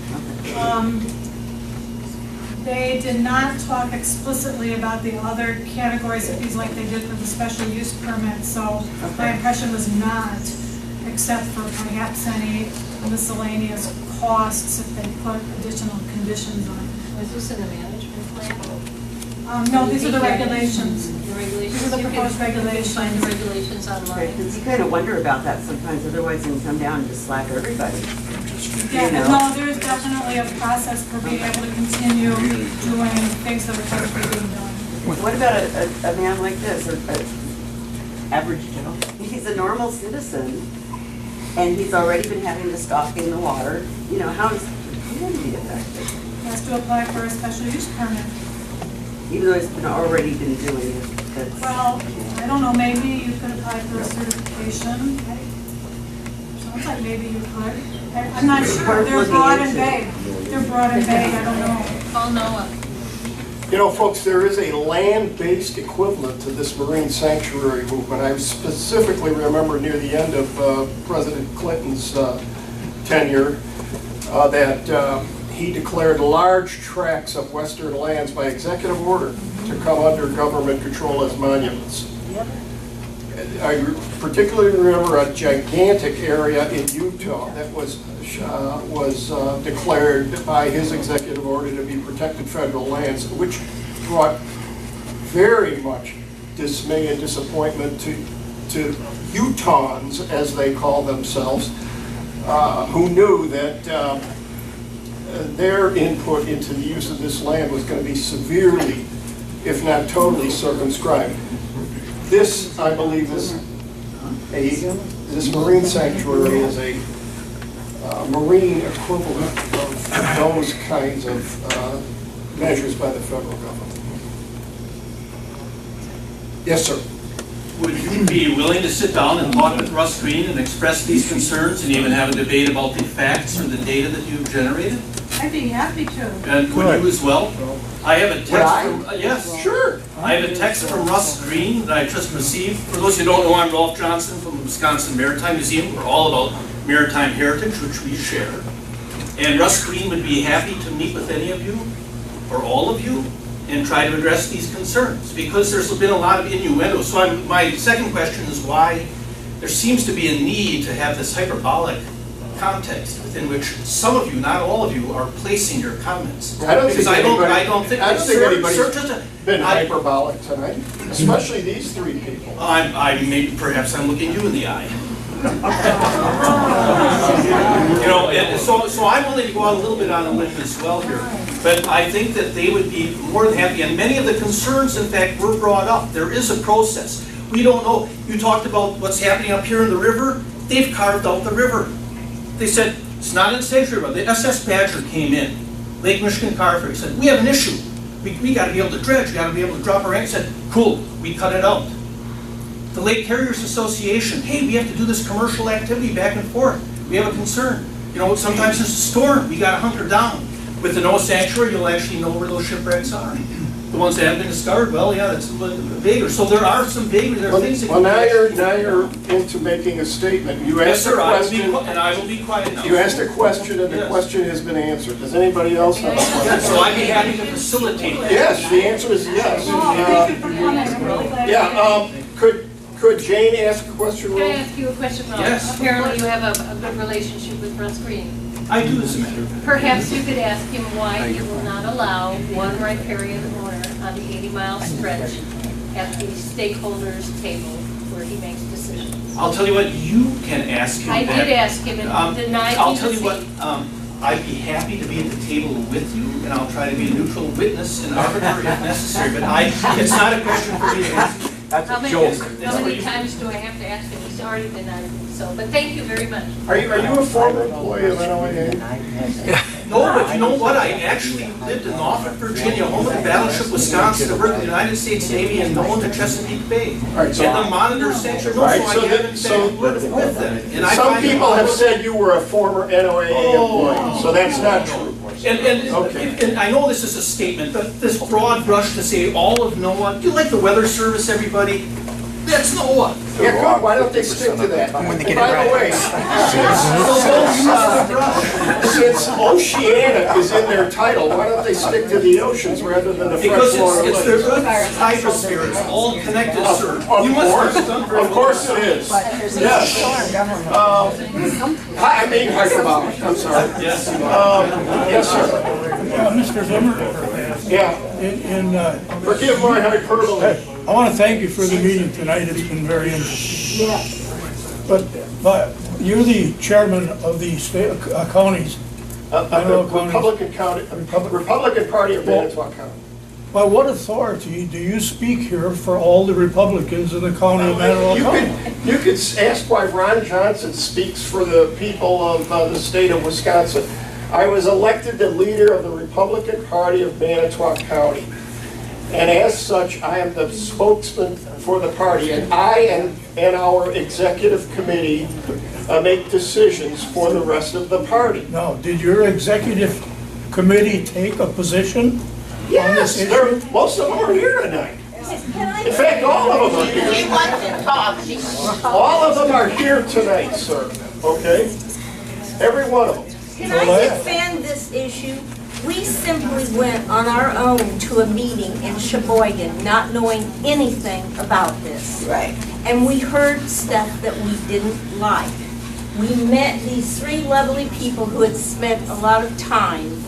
They did not talk explicitly about the other categories of fees like they did for the special use permit, so my impression was not, except for perhaps any miscellaneous costs if they put additional conditions on it. Was this in the management plan? No, these are the regulations. The regulations? These are the proposed regulations. Find the regulations online. Because you kind of wonder about that sometimes, otherwise you can come down and just slap everybody. Yeah, You know? no, there's definitely a process for being able to continue doing things that are presently being done. What about a man like this, or an average Joe? He's a normal citizen, and he's already been having to stock in the water. You know, how is he going to be affected? He has to apply for a special use permit. Even though he's already been doing it. That's, Well, I don't know, maybe you could apply for a certification. Sounds like maybe you could. I'm not sure, they're broad and vague. They're broad and vague, I don't know. Call Noah. You know, folks, there is a land-based equivalent to this marine sanctuary movement. I specifically remember near the end of President Clinton's tenure that he declared large tracts of western lands by executive order to come under government control as monuments. Yep. I particularly remember a gigantic area in Utah that was declared by his executive order to be protected federal lands, which brought very much dismay and disappointment to Utahns, as they call themselves, who knew that their input into the use of this land was going to be severely, if not totally, circumscribed. This, I believe, this marine sanctuary is a marine equivalent of those kinds of measures by the federal government. Yes, sir. Would you be willing to sit down and talk with Russ Green and express these concerns and even have a debate about the facts or the data that you've generated? I'd be happy to. And would you as well? I have a text from, yes, sure. I have a text from Russ Green that I just received. For those who don't know, I'm Rolf Johnson from the Wisconsin Maritime Museum. We're all about maritime heritage, which we share. And Russ Green would be happy to meet with any of you, or all of you, and try to address these concerns, because there's been a lot of innuendo. So my second question is why there seems to be a need to have this hyperbolic context within which some of you, not all of you, are placing your comments. I don't think anybody's been hyperbolic tonight, especially these three people. Perhaps I'm looking you in the eye. You know, and so I'm willing to go out a little bit on a limb as well here. But I think that they would be more than happy, and many of the concerns, in fact, were brought up. There is a process. We don't know. You talked about what's happening up here in the river. They've carved out the river. They said, it's not in the sanctuary, but the SS Badger came in. Lake Michigan Carver said, we have an issue. we gotta be able to dredge, we gotta be able to drop our anchor. I said, cool, we cut it out. The Lake Carriers Association, hey, we have to do this commercial activity back and forth. We have a concern. You know, sometimes there's a storm, we gotta hunker down. With the no sanctuary, you'll actually know where those shipwrecks are. The ones that haven't been discovered, well, yeah, that's a little bit bigger. So there are some bigger, there are things that. Well, now you're into making a statement. You Yes, asked a sir, question. and I will be quiet now. You asked a question and the Yes. question has been answered. Does anybody else have a Yeah, question? so I'd be happy to facilitate that. Yes, the answer is yes. Thank you for coming, I'm really glad. Yeah, could Jane ask a question? Can I ask you a question? Well, Yes. apparently you have a good relationship with Russ Green. I do, as a matter of fact. Perhaps you could ask him why he will not allow one riparian owner on the 80-mile stretch at the stakeholders table where he makes decisions. I'll tell you what, you can ask him I that. did ask him and he denied me I'll tell the you what, seat. I'd be happy to be at the table with you, and I'll try to be a neutral witness and arbiter if necessary, but it's not a question for me to answer. How many times do I have to ask him? He's already denied me, so, but thank you very much. Are you a former employee of NOAA? No, but you know what, I actually lived in Norfolk, Virginia, home of the Battleship Wisconsin, I worked in the United States Navy and known the Chesapeake Bay. Right, so- And the Monitor Sanctuary, Right, so so I that- haven't so- been with them. And I Some find it people have almost- said you were a former NOAA employee, so that's not true. And I know this is a statement, but this broad brush to say all of NOAA, do you like the Weather Service, everybody? That's NOAA. Yeah, good, why don't they stick to that? When they get it By the way, since Oceanic is in their title, why don't they stick to the oceans rather than the Because freshwater it's lakes? the hydrosphere, it's all connected, sir. Of You must course, have done very of course it is. Yes. I mean hyperbolic, I'm sorry. Yes. Yes, sir. Mr. Zimmer, Yeah. Forgive my hyperbole. I want to thank you for the meeting tonight. It's been very interesting. But you're the chairman of the state counties. Republican Party of Manitowoc County. By what authority do you speak here for all the Republicans in the county of Manitowoc County? You could ask why Ron Johnson speaks for the people of the state of Wisconsin. I was elected the leader of the Republican Party of Manitowoc County. And as such, I am the spokesman for the party. And I and our executive committee make decisions for the rest of the party. Now, did your executive committee take a position on this Yes, issue? most of them are here tonight. In fact, all of them are here. She wants to talk. All of them are here tonight, sir, okay? Every one of them. Can I defend this issue? We simply went on our own to a meeting in Sheboygan, not knowing anything about this. Right. And we heard stuff that we didn't like. We met these three lovely people who had spent a lot of time,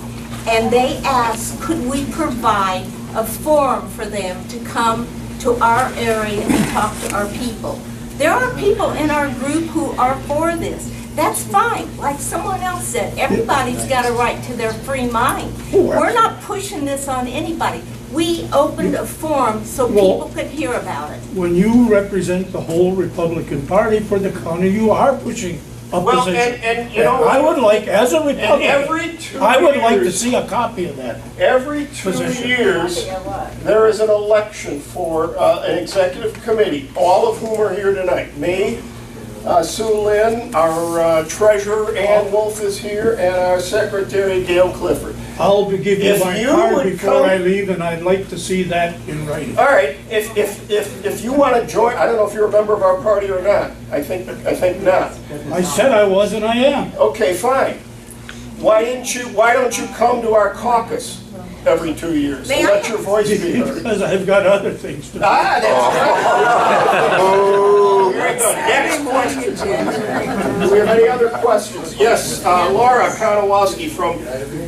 and they asked, could we provide a forum for them to come to our area and talk to our people? There are people in our group who are for this. That's fine. Like someone else said, everybody's got a right to their free mind. We're not pushing this on anybody. We opened a forum so people could hear about it. When you represent the whole Republican Party for the county, you are pushing a Well, position. and you know, I would like, as a Republican, every 2 I would like to years- see a copy of that. Every 2 Position. years, there is an election for an executive committee, all of whom are here tonight. Me, Sue Lynn, our treasurer, Ann Wolf is here, and our secretary, Gail Clifford. I'll give you If my you card would before I come- leave, and I'd like to see that in writing. All right, if you want to join, I don't know if you're a member of our party or not. I think not. I said I was, and I am. Okay, fine. Why don't you come to our caucus every 2 years and let your voice be heard? Because I've got other things to do. Ah, that's right. Oh, very good. Next question. Do we have any other questions? Yes, Laura Konowalski from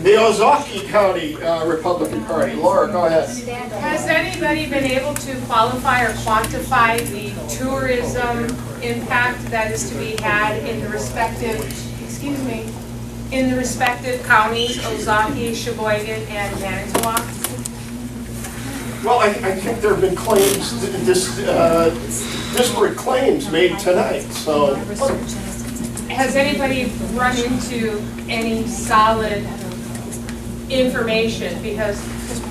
the Ozaukee County Republican Party. Laura, go ahead. Has anybody been able to qualify or quantify the tourism impact that is to be had in the respective, in the respective counties, Ozaukee, Sheboygan, and Manitowoc? Well, I think there have been claims, disparate claims made tonight, so. Has anybody run into any solid information? Because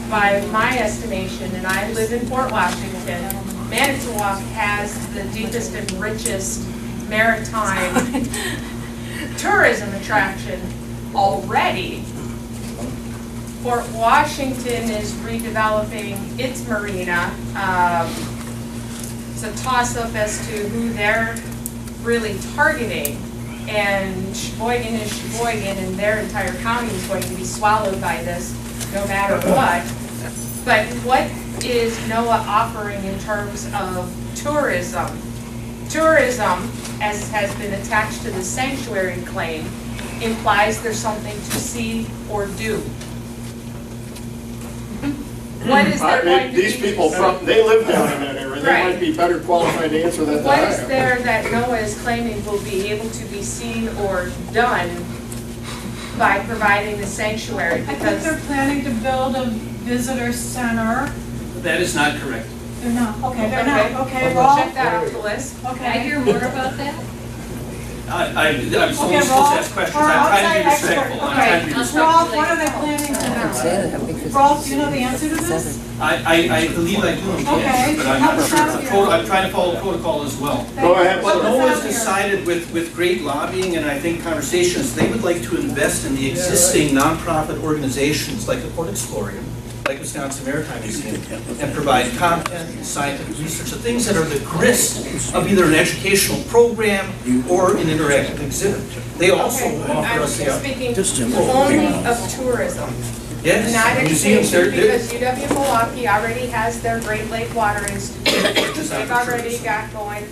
by my estimation, and I live in Fort Washington, Manitowoc has the deepest and richest maritime tourism attraction already. Fort Washington is redeveloping its marina. It's a toss-up as to who they're really targeting. And Sheboygan is Sheboygan, and their entire county is going to be swallowed by this no matter what. But what is NOAA offering in terms of tourism? Tourism, as has been attached to the sanctuary claim, implies there's something to see or do. What is there going to be? These people, they live down in that area. They might be better qualified to answer that than I am. What is there that NOAA is claiming will be able to be seen or done by providing the sanctuary? I think they're planning to build a visitor center. That is not correct. They're not, okay, they're not, okay, We'll well. check that off the list. Okay. Can I hear more about that? I'm supposed to ask questions. I'm trying to be respectful. I'm trying to be respectful. Rolf, what are they planning to do? Rolf, do you know the answer to this? I believe I do. Okay. But I'm not sure. I'm trying to follow protocol as well. Go ahead. What NOAA has decided with great lobbying and I think conversations, they would like to invest in the existing nonprofit organizations like the Port Explorium, like Wisconsin Maritime Museum, and provide content, scientific research, the things that are the grist of either an educational program or an interactive exhibit. They also offer us the speaking only of tourism. Yes, Not museums, education, because UW-Milwaukee already has their Great Lake Water Institute, which they've already got going,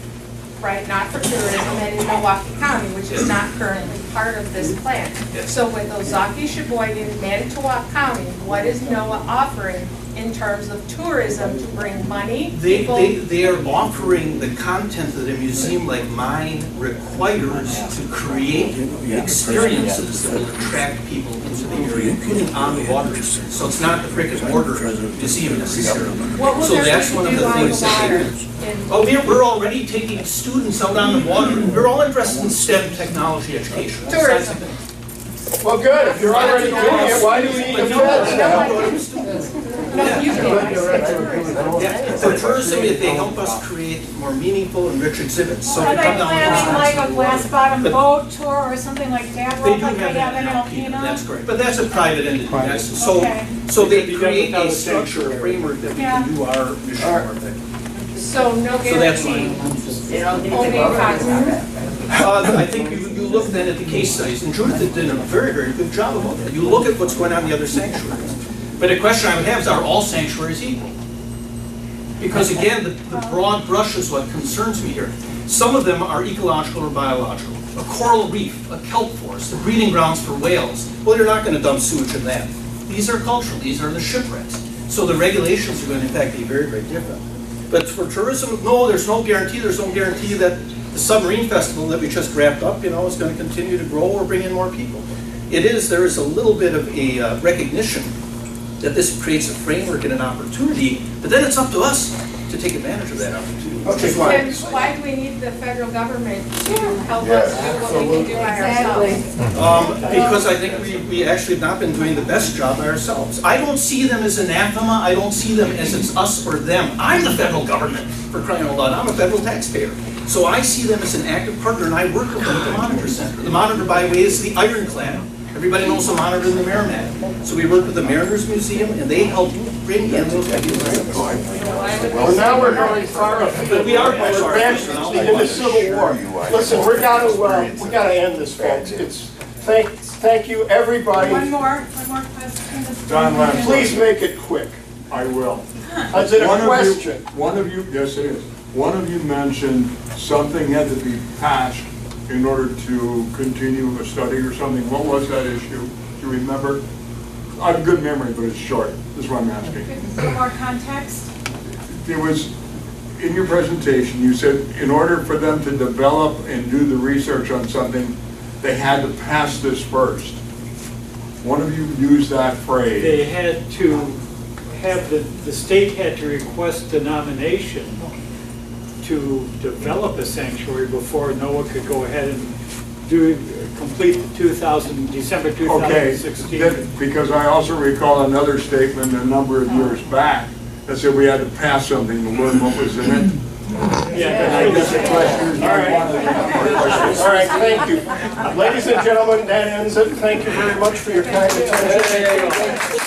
right, not for tourism, and in Milwaukee County, which is not currently part of this plan. So with Ozaukee, Sheboygan, Manitowoc County, what is NOAA offering in terms of tourism to bring money, people? They are offering the content that a museum like mine requires to create experiences that will attract people into the area, including on the water. So it's not the brick and mortar museum necessarily. So that's one of the things that they do. Oh, we're already taking students out on the water. We're all interested in STEM technology education. Tourism. Well, good. If you're already doing it, why do we need a fence now? For tourism, they help us create more meaningful and rich exhibits. So Are they they come down planning like a glass bottom But- boat tour or something like that? They do like have they have that in now, Alpena? Peter, that's correct. But that's a private entity. So, Okay. so they create a structure, a framework that we can do our mission work. So no So that's guarantee, fine. only in concept. I think you look then at the case studies, and Judith did a very, very good job about that. You look at what's going on in the other sanctuaries. But the question I would have is, are all sanctuaries equal? Because again, the broad brush is what concerns me here. Some of them are ecological or biological. A coral reef, a kelp forest, the breeding grounds for whales. Well, you're not going to dump sewage in that. These are cultural, these are the shipwrecks. So the regulations are going to in fact be very, very different. But for tourism, no, there's no guarantee. There's no guarantee that the submarine festival that we just wrapped up, is going to continue to grow or bring in more people. There is a little bit of a recognition that this creates a framework and an opportunity, but then it's up to us to take advantage of that opportunity. Then why do we need the federal government to help us do what we can do by ourselves? Because I think we actually have not been doing the best job by ourselves. I don't see them as anathema. I don't see them as it's us or them. I'm the federal government, for crying out loud. I'm a federal taxpayer. So I see them as an active partner, and I work with them at the Monitor Center. The Monitor, by the way, is the ironclad. Everybody knows the Monitor and the Merrimack. So we work with the Mariners Museum, and they help bring in those ideas. Well, now we're going far afield. We are We're advancing in the Civil War. Listen, we gotta end this, folks. Thank you, everybody. One more question. Don Lamb, please make it quick. I will. Is it a question? Yes, it is. One of you mentioned something had to be passed in order to continue a study or something. What was that issue? Do you remember? I have good memory, but it's short. This is what I'm asking. Some more context? It was, in your presentation, you said in order for them to develop and do the research on something, they had to pass this first. One of you used that phrase. They had to have, the state had to request the nomination to develop a sanctuary before NOAA could go ahead and complete the December Okay, 2016. because I also recall another statement a number of years back that said we had to pass something to learn what was in it. Yeah, And I guess the question is, All right. All right, thank you. Ladies and gentlemen, that ends it. Thank you very much for your kind attention.